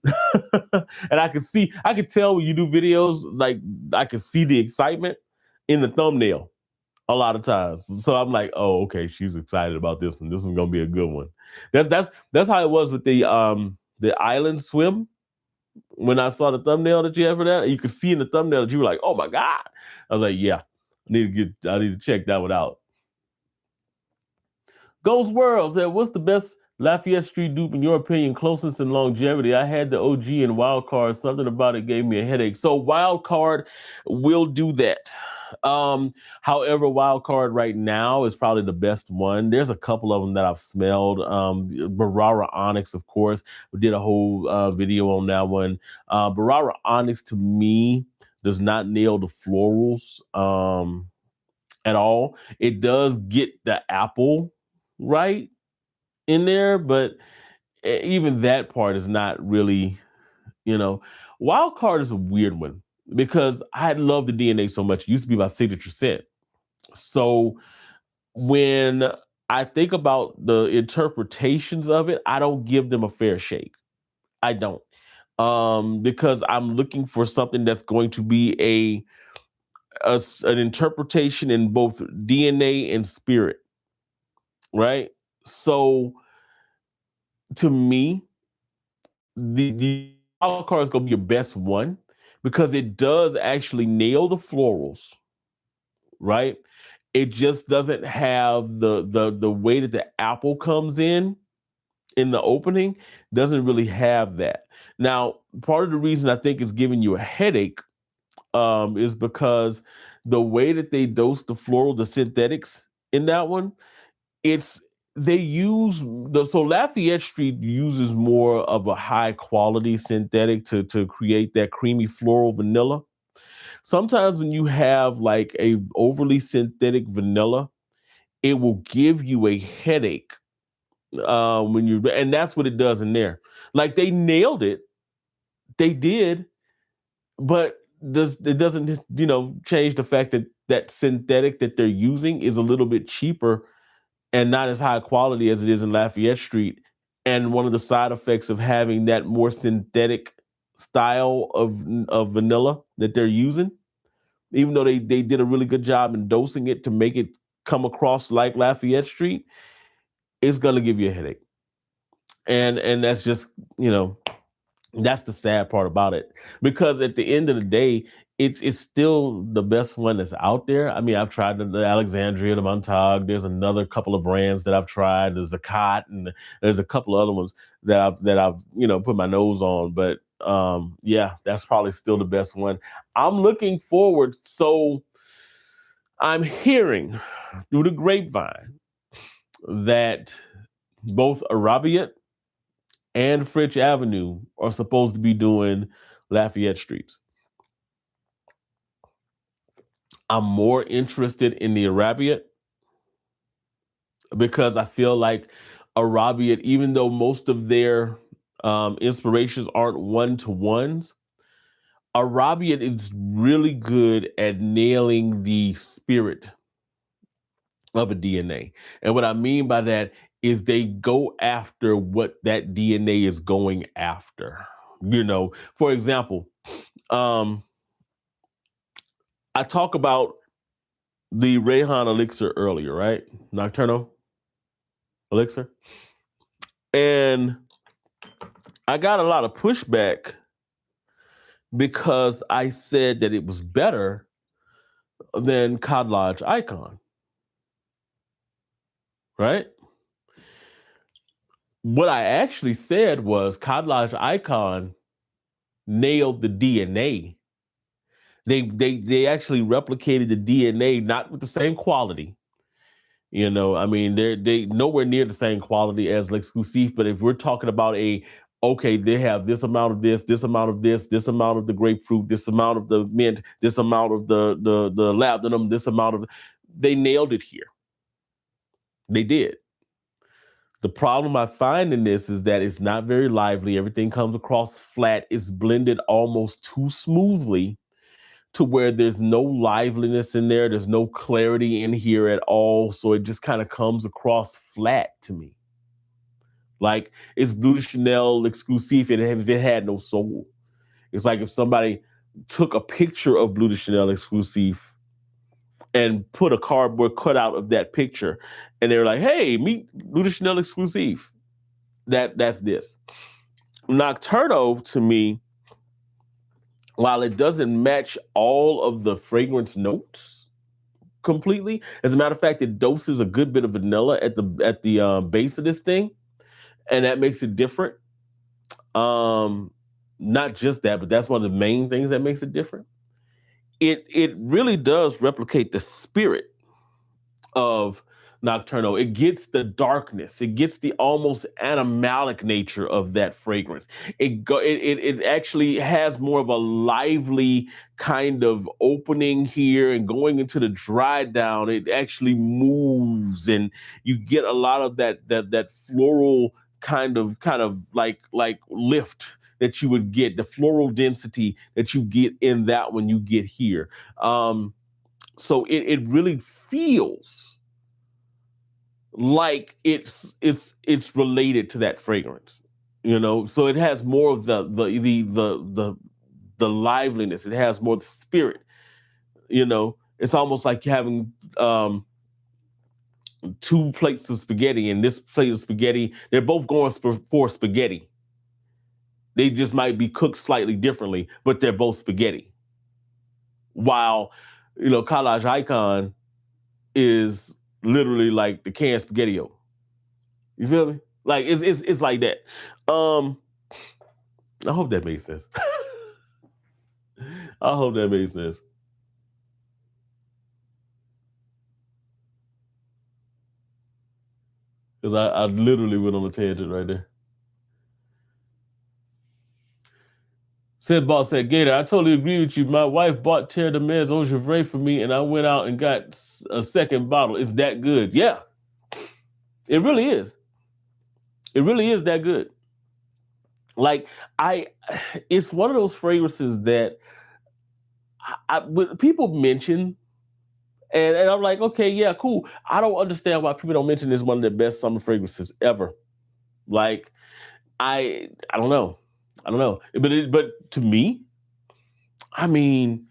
And I can tell when you do videos, like I can see the excitement in the thumbnail a lot of times. So I'm like, oh, okay, she's excited about this one. This is going to be a good one. That's how it was with the Island Swim. When I saw the thumbnail that you had for that, you could see in the thumbnail that you were like, "Oh my god!" I was like, "Yeah, I need to check that one out." Ghost World said, "What's the best Lafayette Street dupe in your opinion? Closeness and longevity. I had the OG and Wild Card. Something about it gave me a headache. So Wild Card will do that. However, Wild Card right now is probably the best one. There's a couple of them that I've smelled. Barara Onyx, of course. We did a whole video on that one. Barara Onyx to me does not nail the florals at all. It does get the apple right in there, but even that part is not really, Wild Card is a weird one because I love the DNA so much. It used to be my signature scent. So when I think about the interpretations of it. I don't give them a fair shake. I don't. Because I'm looking for something that's going to be an interpretation in both DNA and spirit, right? So to me, the wild card is going to be your best one because it does actually nail the florals, right? It just doesn't have the way that the apple comes in the opening doesn't really have that. Now, part of the reason I think it's giving you a headache is because the way that they dose the synthetics in that one, it's they use so Lafayette Street uses more of a high quality synthetic to create that creamy floral vanilla. Sometimes when you have like a overly synthetic vanilla, it will give you a headache when you and that's what it does in there. Like they nailed it, they did, but it doesn't change the fact that that synthetic that they're using is a little bit cheaper and not as high quality as it is in Lafayette Street. And one of the side effects of having that more synthetic style of vanilla that they're using, even though they did a really good job in dosing it to make it come across like Lafayette Street, it's gonna give you a headache. And that's just, that's the sad part about it. Because at the end of the day, it's still the best one that's out there. I mean, I've tried the Alexandria, the Montauk. There's another couple of brands that I've tried. There's the Cot, and there's a couple of other ones that I've put my nose on. But yeah, that's probably still the best one. I'm looking forward. So I'm hearing through the grapevine that both Arabiat and French Avenue are supposed to be doing Lafayette Streets. I'm more interested in the Arabiat because I feel like Arabiat, even though most of their inspirations aren't one-to-ones, Arabiat is really good at nailing the spirit of a DNA. And what I mean by that is they go after what that DNA is going after. For example, I talk about the Rayhan elixir earlier, right? Nocturno elixir. And I got a lot of pushback because I said that it was better than Cod Lodge Icon, right? What I actually said was Cod Lodge Icon nailed the DNA. They actually replicated the DNA, not with the same quality. I mean, they nowhere near the same quality as L'Exclusif, but if we're talking about okay, they have this amount of this amount of this amount of the grapefruit, this amount of the mint, this amount of the labdanum, this amount of, they nailed it here. They did. The problem I find in this is that it's not very lively. Everything comes across flat. It's blended almost too smoothly to where there's no liveliness in there. There's no clarity in here at all. So it just kind of comes across flat to me. Like it's Bleu de Chanel L'Exclusif if it had no soul. It's like if somebody took a picture of Bleu de Chanel L'Exclusif and put a cardboard cutout of that picture, and they're like, "Hey, meet Bleu de Chanel L'Exclusif." That's this. Nocturno to me, while it doesn't match all of the fragrance notes completely, as a matter of fact, it doses a good bit of vanilla at the base of this thing, and that makes it different. Not just that, but that's one of the main things that makes it different. It really does replicate the spirit of Nocturno. It gets the darkness. It gets the almost animalic nature of that fragrance. It actually has more of a lively kind of opening here and going into the dry down. It actually moves and you get a lot of that floral kind of like lift that you would get, the floral density that you get in that one you get here. So it really feels like it's related to that fragrance, so it has more of the liveliness. It has more of the spirit. It's almost like having two plates of spaghetti, and this plate of spaghetti, they're both going for spaghetti. They just might be cooked slightly differently, but they're both spaghetti. While Kalaj Icon is literally like the canned spaghetti-o. You feel me? Like it's like that. I hope that makes sense. I hope that makes sense. Because I literally went on a tangent right there. Said boss said, Gator, I totally agree with you. My wife bought Terre de Mer Eau Givré for me, and I went out and got a second bottle. It's that good. Yeah, it really is. It really is that good. Like it's one of those fragrances that people mention, and I'm like, okay, yeah, cool. I don't understand why people don't mention this one of the best summer fragrances ever. Like, I don't know. I don't know. But to me, I mean,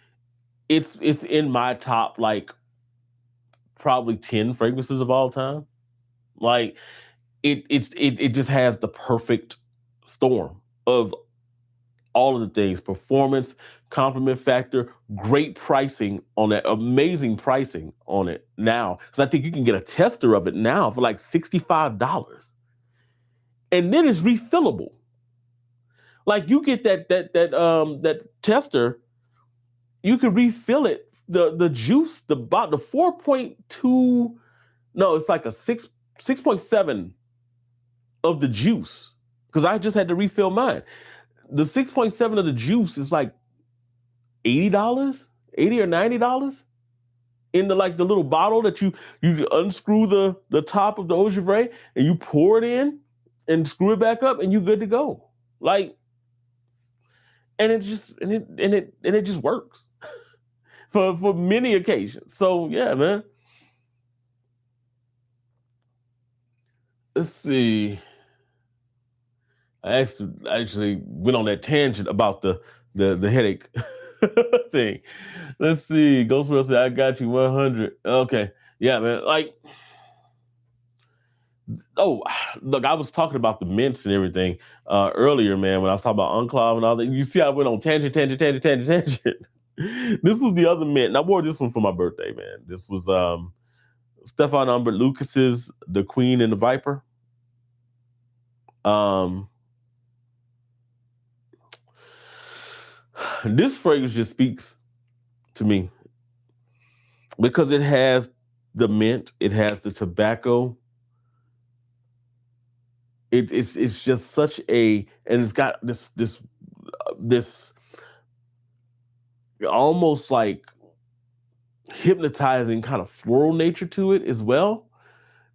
it's in my top like probably 10 fragrances of all time. Like it just has the perfect storm of all of the things: performance, compliment factor, great pricing on that, amazing pricing on it now. Because I think you can get a tester of it now for like $65. And then it's refillable. Like you get that tester, you can refill it. The juice, the 4.2, no, it's like a 6.7 of the juice. Because I just had to refill mine. The 6.7 of the juice is like $80, $80 or $90 in the little bottle that you unscrew the top of the Eau Givré and you pour it in and screw it back up and you good to go. Like, and it just works for many occasions. So yeah, man. Let's see. I actually went on that tangent about the headache thing. Let's see. Ghostwell said, "I got you 100." Okay, yeah, man. Like, oh, look, I was talking about the mints and everything earlier, man. When I was talking about Enclave and all that, you see, I went on tangent. This was the other mint, and I wore this one for my birthday, man. This was Stefan Humbert Lucas's "The Queen and the Viper." This fragrance just speaks to me because it has the mint, it has the tobacco. It's just such and it's got this almost like hypnotizing kind of floral nature to it as well.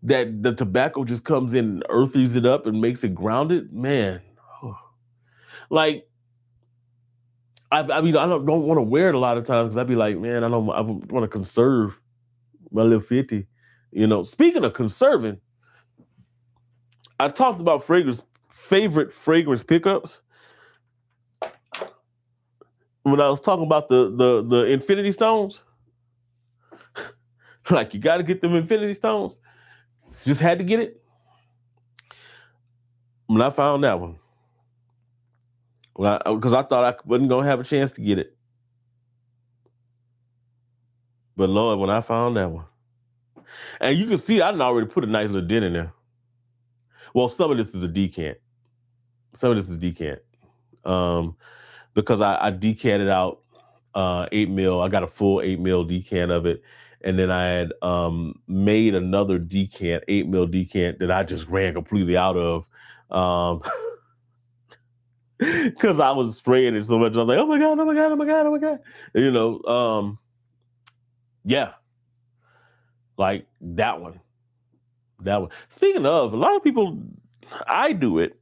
That the tobacco just comes in and earthies it up and makes it grounded, man. Like, I mean, I don't want to wear it a lot of times because I'd be like, man, I want to conserve my little 50. Speaking of conserving, I talked about favorite fragrance pickups. When I was talking about the Infinity Stones, like you got to get them Infinity Stones. Just had to get it. When I found that one, because I thought I wasn't gonna have a chance to get it, but Lord, when I found that one, and you can see I done already put a nice little dent in there. Well, some of this is a decant. Because I decanted out 8 mil. I got a full 8 mil decant of it. And then I had made another decant, 8 mil decant that I just ran completely out of. Because I was spraying it so much. I was like, oh my God, oh my God, oh my God, oh my God. Yeah. Like that one. Speaking of, a lot of people, I do it.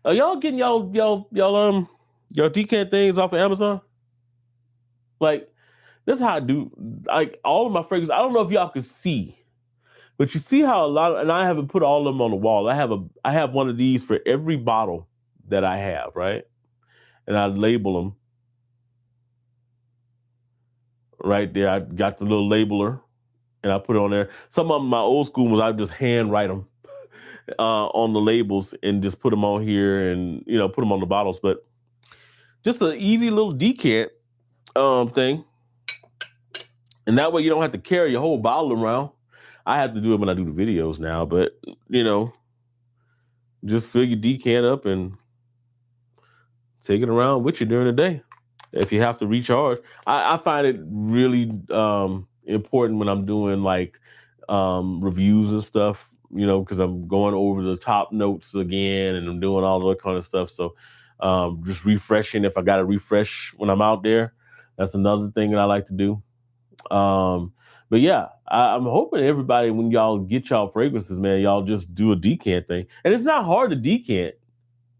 Are y'all getting y'all decant things off of Amazon? Like, that's how I do. Like all of my fragrances. I don't know if y'all can see, But you see how and I haven't put all of them on the wall. I have one of these for every bottle that I have, right? And I label them right there. I got the little labeler and I put it on there. Some of them, my old school ones, I just hand write them on the labels and just put them on here and put them on the bottles. But just an easy little decant thing, and that way you don't have to carry your whole bottle around. I have to do it when I do the videos now, but just fill your decant up and take it around with you during the day if you have to recharge. I find it really important when I'm doing like reviews and stuff, because I'm going over the top notes again and I'm doing all that kind of stuff. So just refreshing if I got to refresh when I'm out there. That's another thing that I like to do. But yeah, I'm hoping everybody, when y'all get y'all fragrances, man, y'all just do a decant thing. And it's not hard to decant.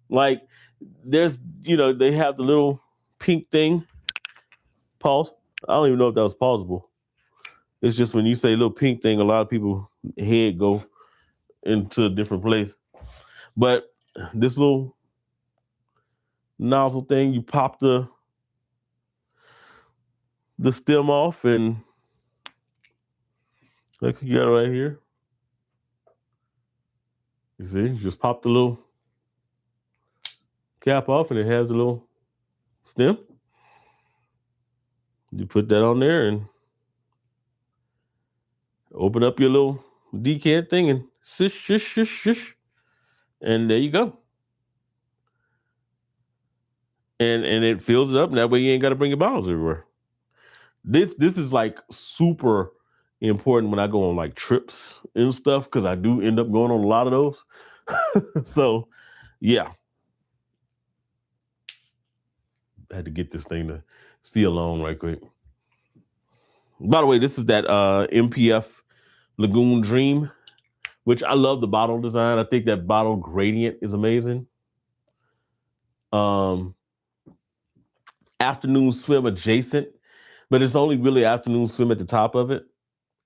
Like there's, they have the little pink thing. Pause. I don't even know if that was pausable. It's just when you say little pink thing, a lot of people head go into a different place. But this little nozzle thing, you pop the stem off, and look, you got it right here. You see, you just pop the little cap off and it has a little stem. You put that on there and open up your little decant thing and shish, shish, shish, shish. And there you go. And it fills it up, and that way you ain't got to bring your bottles everywhere. This is like super important when I go on like trips and stuff, because I do end up going on a lot of those. So yeah. I had to get this thing to seal on right quick. By the way, this is that MPF Lagoon Dream, which I love the bottle design. I think that bottle gradient is amazing. Afternoon Swim adjacent, but it's only really Afternoon Swim at the top of it.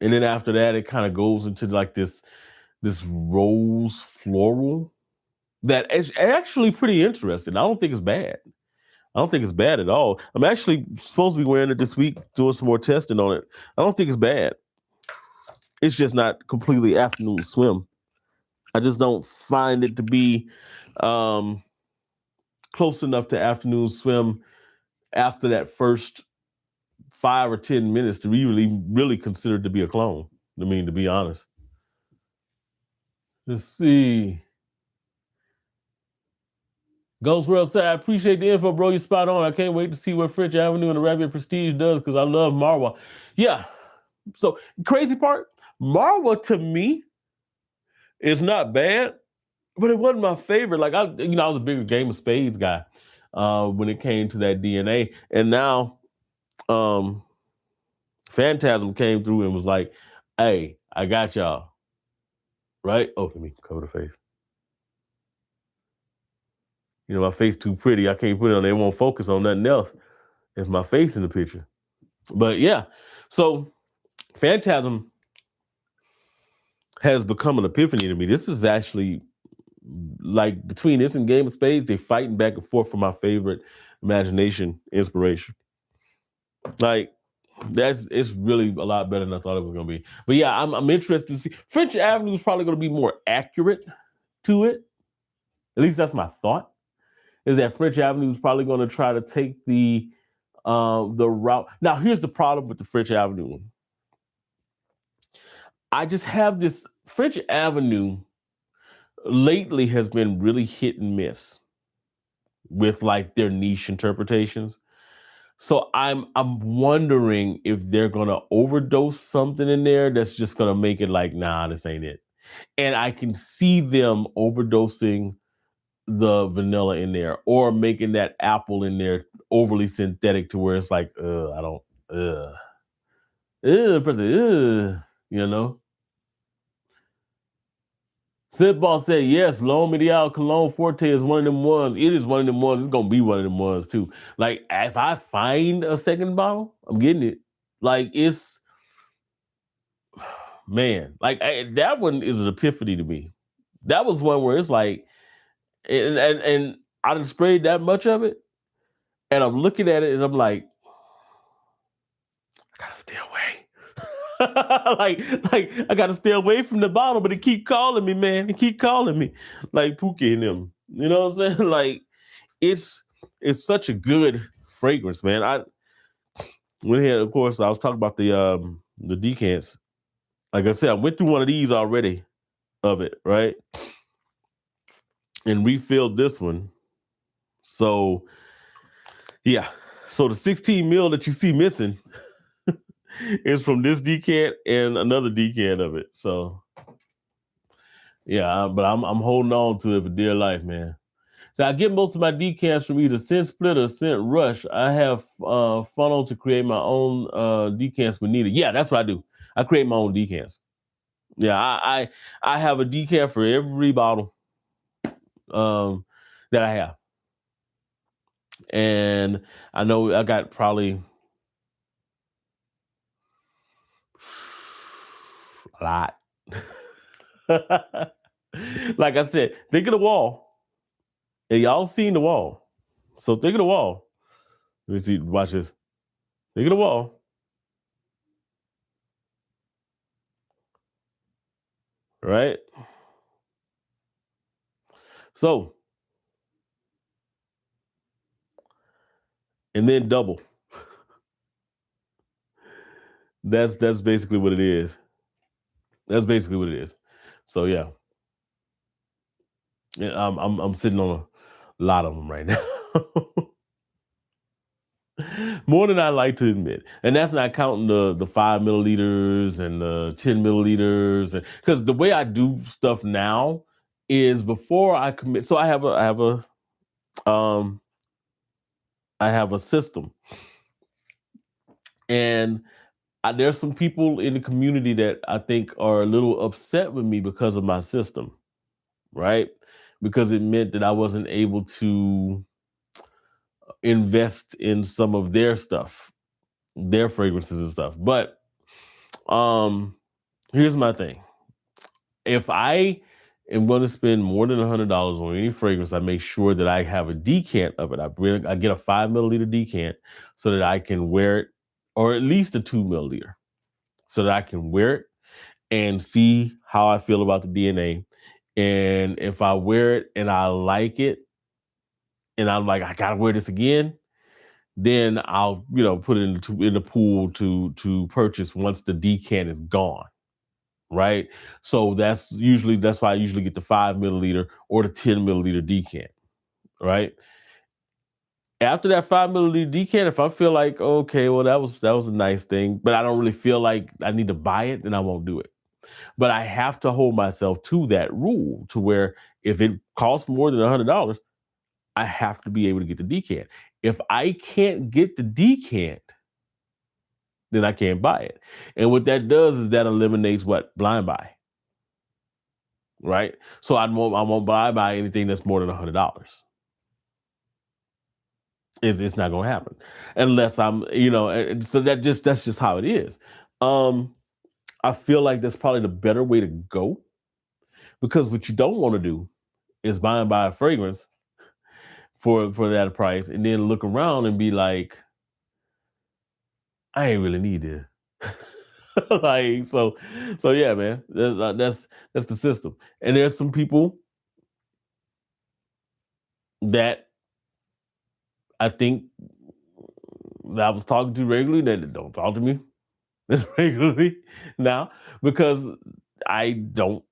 And then after that, it kind of goes into like this rose floral that is actually pretty interesting. I don't think it's bad. I don't think it's bad at all. I'm actually supposed to be wearing it this week, doing some more testing on it. I don't think it's bad. It's just not completely Afternoon Swim. I just don't find it to be close enough to Afternoon Swim after that first 5 or 10 minutes to really consider it to be a clone. I mean, to be honest. Let's see. Ghost Rail said, I appreciate the info, bro. You're spot on. I can't wait to see what French Avenue and the Rabbit Prestige does, because I love Marwa. Yeah. So crazy part, Marwa to me is not bad, but it wasn't my favorite. Like I was a bigger Game of Spades guy when it came to that DNA. And now Phantasm came through and was like, hey, I got y'all. Right? Oh, let me cover the face. My face too pretty. I can't put it on. They won't focus on nothing else. It's my face in the picture. But yeah, so Phantasm has become an epiphany to me. This is actually like between this and Game of Spades, they're fighting back and forth for my favorite imagination inspiration. Like it's really a lot better than I thought it was going to be. But yeah, I'm interested to see. French Avenue is probably going to be more accurate to it. At least that's my thought. Is that French Avenue is probably going to try to take the route. Now, here's the problem with the French Avenue one. I just have this French Avenue lately has been really hit and miss with like their niche interpretations. So I'm wondering if they're gonna overdose something in there that's just gonna make it like, nah, this ain't it. And I can see them overdosing the vanilla in there, or making that apple in there overly synthetic to where it's like, I don't, Sidball said, yes, L'Homme Ideal Cologne Forte is one of them ones. It is one of them ones. It's going to be one of them ones, too. Like, if I find a second bottle, I'm getting it. Like, man, like that one is an epiphany to me. That was one where it's like, and I done sprayed that much of it, and I'm looking at it, and I'm like, I gotta stay away. like I gotta stay away from the bottle, but it keep calling me, man. It keep calling me, like Pookie and them. You know what I'm saying? Like it's it's such a good fragrance, man. I went ahead, of course. I was talking about the decants. Like I said, I went through one of these already of it, right? And refilled this one. So yeah. So the 16 mil that you see missing is from this decant and another decant of it. So yeah, but I'm holding on to it for dear life, man. So I get most of my decants from either Scent Split or Scent Rush. I have funnel to create my own decants when needed. Yeah, that's what I do. I create my own decants. Yeah, I have a decant for every bottle that I have, and I know I got probably a lot. Like I said, think of the wall. And y'all seen the wall. So think of the wall. Let me see, watch this. Think of the wall. Right? So, and then double. That's basically what it is. That's basically what it is. So yeah. Yeah, I'm sitting on a lot of them right now. More than I like to admit, and that's not counting the 5 milliliters and the 10 milliliters, and because the way I do stuff now is before I commit. So um I have a system, and there's some people in the community that I think are a little upset with me because of my system, right? Because it meant that I wasn't able to invest in some of their stuff, their fragrances and stuff. But um here's my thing. If I am going to spend more than $100 on any fragrance, I make sure that I have a decant of it. I get a 5 milliliter decant so that I can wear it, or at least a 2 milliliter, so that I can wear it and see how I feel about the DNA. And if I wear it and I like it, and I'm like, I gotta wear this again, then I'll put it in the pool to purchase once the decant is gone. Right. So that's why I usually get the 5 milliliter or the 10 milliliter decant. Right. After that 5 milliliter decant, if I feel like, okay, well, that was a nice thing, but I don't really feel like I need to buy it, then I won't do it. But I have to hold myself to that rule, to where if it costs more than $100, I have to be able to get the decant. If I can't get the decant, then I can't buy it. And what that does is that eliminates what? Blind buy. Right? So I won't buy anything that's more than $100. It's not gonna happen unless so that's just how it is. Um, I feel like that's probably the better way to go, because what you don't want to do is buy a fragrance for that price and then look around and be like, I ain't really need this. Like so yeah, man. That's the system. And there's some people that I think that I was talking to regularly that don't talk to me as regularly now, because I don't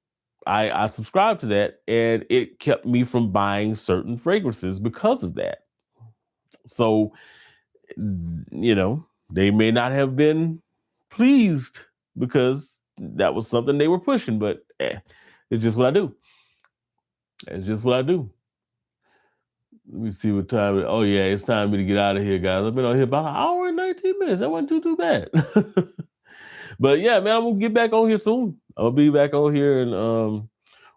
I subscribe to that, and it kept me from buying certain fragrances because of that. So they may not have been pleased because that was something they were pushing, but it's just what I do. It's just what I do. Let me see what time it. Oh yeah, it's time for me to get out of here, guys. I've been on here about an hour and 19 minutes. That wasn't too bad. But yeah, man, I'm gonna get back on here soon. I'll be back on here, and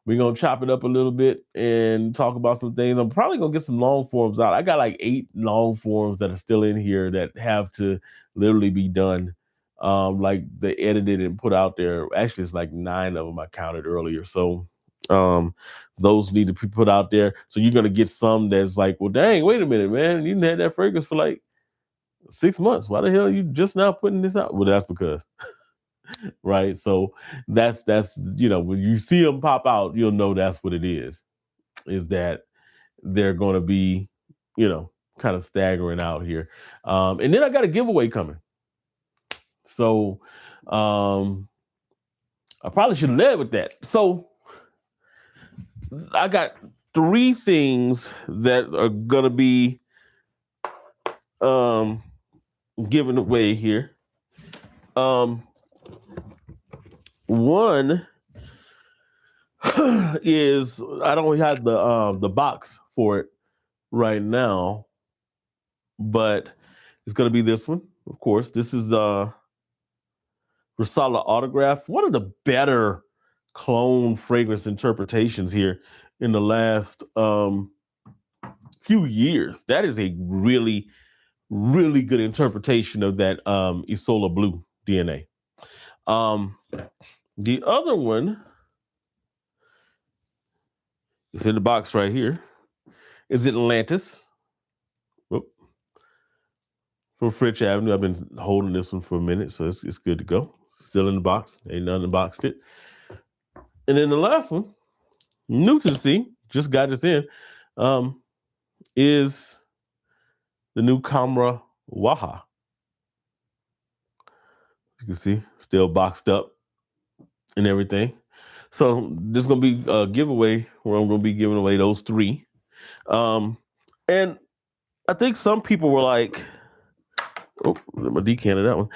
we're gonna chop it up a little bit and talk about some things. I'm probably gonna get some long forms out. I got like 8 long forms that are still in here that have to literally be done like they edited and put out there. Actually, it's like 9 of them I counted earlier. So um, those need to be put out there. So you're gonna get some that's like, well, dang, wait a minute, man, you didn't have that fragrance for like 6 months. Why the hell are you just now putting this out? Well, that's because right. So that's when you see them pop out, you'll know that's what it is. Is that they're going to be, kind of staggering out here. And then I got a giveaway coming. So I probably should have led with that. So I got 3 things that are going to be um, given away here. One is I don't have the box for it right now, but it's going to be this one. Of course, this is the Rosala Autograph, one of the better clone fragrance interpretations here in the last few years. That is a really, really good interpretation of that Isola Blue DNA. The other one is in the box right here. Is Atlantis. Whoop. From French Avenue. I've been holding this one for a minute, so it's good to go. Still in the box. Ain't nothing unboxed it. And then the last one, new to the scene, just got this in, is the new Camera Waha. You can see, still boxed up and everything. So this is going to be a giveaway where I'm going to be giving away those 3. And I think some people were like, oh, I decanted that one.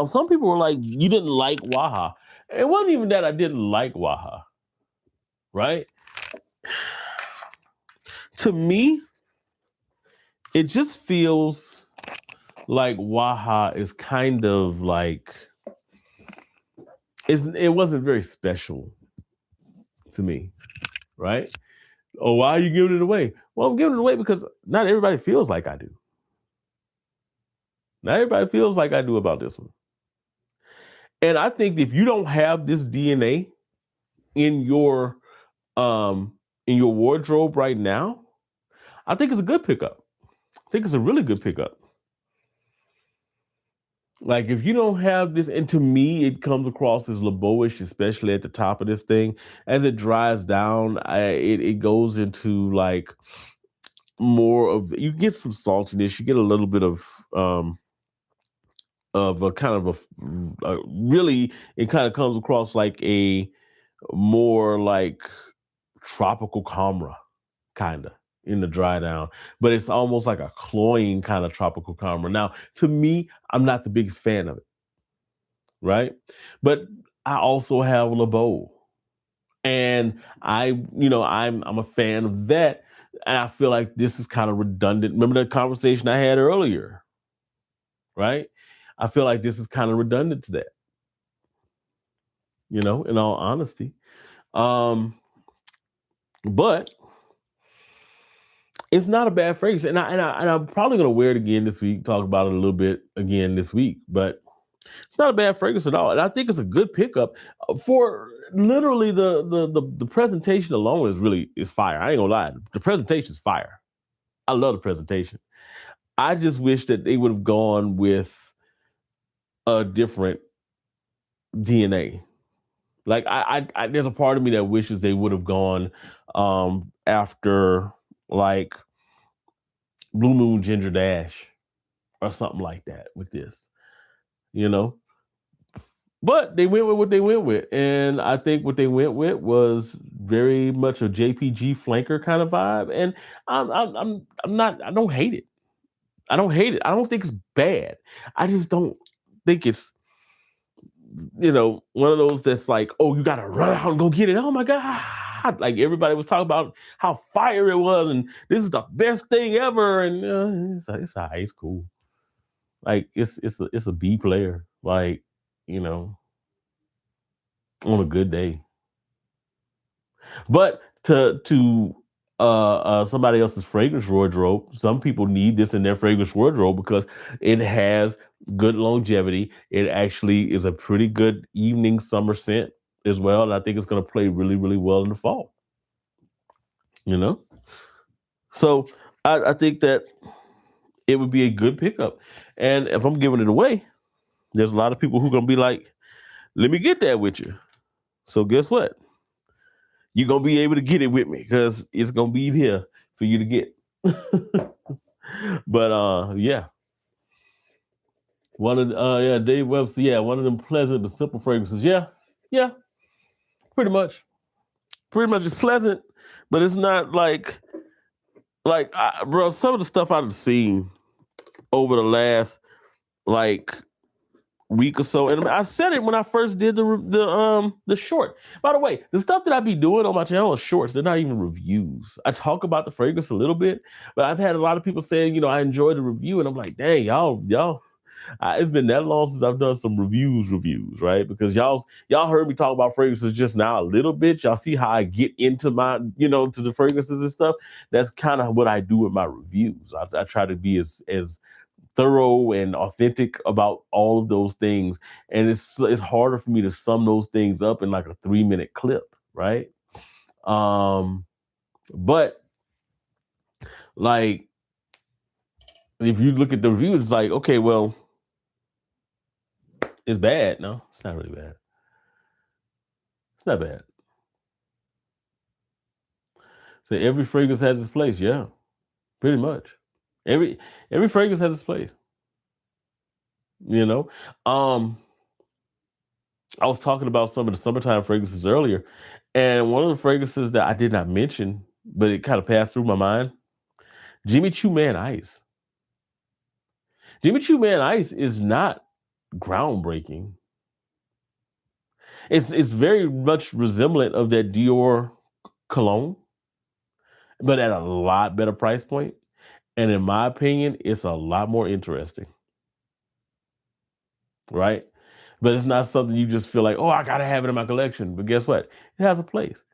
Some people were like, you didn't like Waha. It wasn't even that I didn't like Waha, right? To me, it just feels like Waha is kind of like, it wasn't very special to me, right? Oh, why are you giving it away? Well, I'm giving it away because not everybody feels like I do. Not everybody feels like I do about this one. And I think if you don't have this DNA in your wardrobe right now, I think it's a good pickup. I think it's a really good pickup. Like if you don't have this, and to me, it comes across as LeBeauish, especially at the top of this thing. As it dries down, it goes into like more of, you get some saltiness, you get a little bit of a kind of a really, it kind of comes across like a more like tropical Camera kind of in the dry down, but it's almost like a cloying kind of tropical Camera. Now, to me, I'm not the biggest fan of it, right? But I also have LeBeau, and I'm a fan of that, and I feel like this is kind of redundant. Remember the conversation I had earlier, right? I feel like this is kind of redundant to that, in all honesty. But it's not a bad fragrance, and I'm probably gonna wear it again this week. Talk about it a little bit again this week, but it's not a bad fragrance at all, and I think it's a good pickup for literally the presentation alone is fire. I ain't gonna lie, the presentation is fire. I love the presentation. I just wish that they would have gone with a different DNA. Like I there's a part of me that wishes they would have gone after like Blue Moon Ginger Dash or something like that with this, you know. But they went with what they went with, and I think what they went with was very much a JPG flanker kind of vibe. And I'm not. I don't hate it. I don't hate it. I don't think it's bad. I just don't think it's one of those that's like, oh, you gotta run out and go get it. Oh my god! Like everybody was talking about how fire it was, and this is the best thing ever. And it's all right, it's cool. Like it's a B player. Like on a good day. But to somebody else's fragrance wardrobe. Some people need this in their fragrance wardrobe because it has good longevity. It actually is a pretty good evening summer scent as well. And I think it's going to play really, really well in the fall. You know, so I think that it would be a good pickup. And if I'm giving it away, there's a lot of people who are going to be like, "Let me get that with you." So guess what? You're gonna be able to get it with me because it's gonna be here for you to get. But yeah, yeah, Dave Webster, yeah, one of them pleasant but simple fragrances. Yeah, yeah, pretty much. Pretty much it's pleasant, but it's not bro, some of the stuff I've seen over the last like week or so, and I said it when I first did the short. By the way, the stuff that I be doing on my channel is shorts. They're not even reviews. I talk about the fragrance a little bit, but I've had a lot of people saying, I enjoy the review, and I'm like, dang, y'all. It's been that long since I've done some reviews, right? Because y'all heard me talk about fragrances just now a little bit. Y'all see how I get into my, to the fragrances and stuff. That's kind of what I do with my reviews. I try to be as thorough and authentic about all of those things, and it's harder for me to sum those things up in like a 3-minute clip, right? But like if you look at the review, it's like, okay, well, it's bad. No, it's not really bad. It's not bad. So every fragrance has its place. Yeah, pretty much. Every fragrance has its place. I was talking about some of the summertime fragrances earlier, and one of the fragrances that I did not mention, but it kind of passed through my mind, Jimmy Choo Man Ice. Jimmy Choo Man Ice is not groundbreaking. It's very much resemblant of that Dior cologne, but at a lot better price point. And in my opinion, it's a lot more interesting, right? But it's not something you just feel like, oh, I gotta have it in my collection. But guess what? It has a place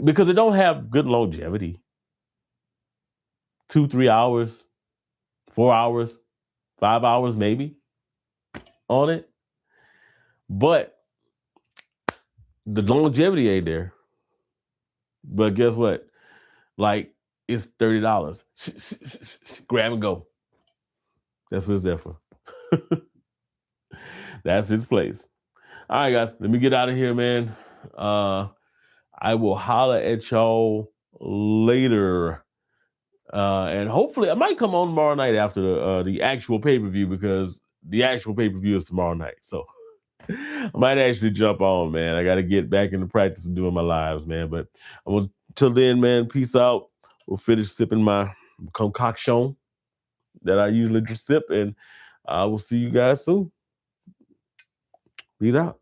because it don't have good longevity. 2, 3 hours, 4 hours, 5 hours, maybe on it. But the longevity ain't there. But guess what? Like it's $30. Grab and go. That's what it's there for. That's its place. All right, guys, let me get out of here, man. I will holler at y'all later. And hopefully I might come on tomorrow night after the actual pay-per-view because the actual pay-per-view is tomorrow night. So I might actually jump on, man. I got to get back into practice and doing my lives, man. But till then, man, peace out. We'll finish sipping my concoction that I usually just sip, and I will see you guys soon. Peace out.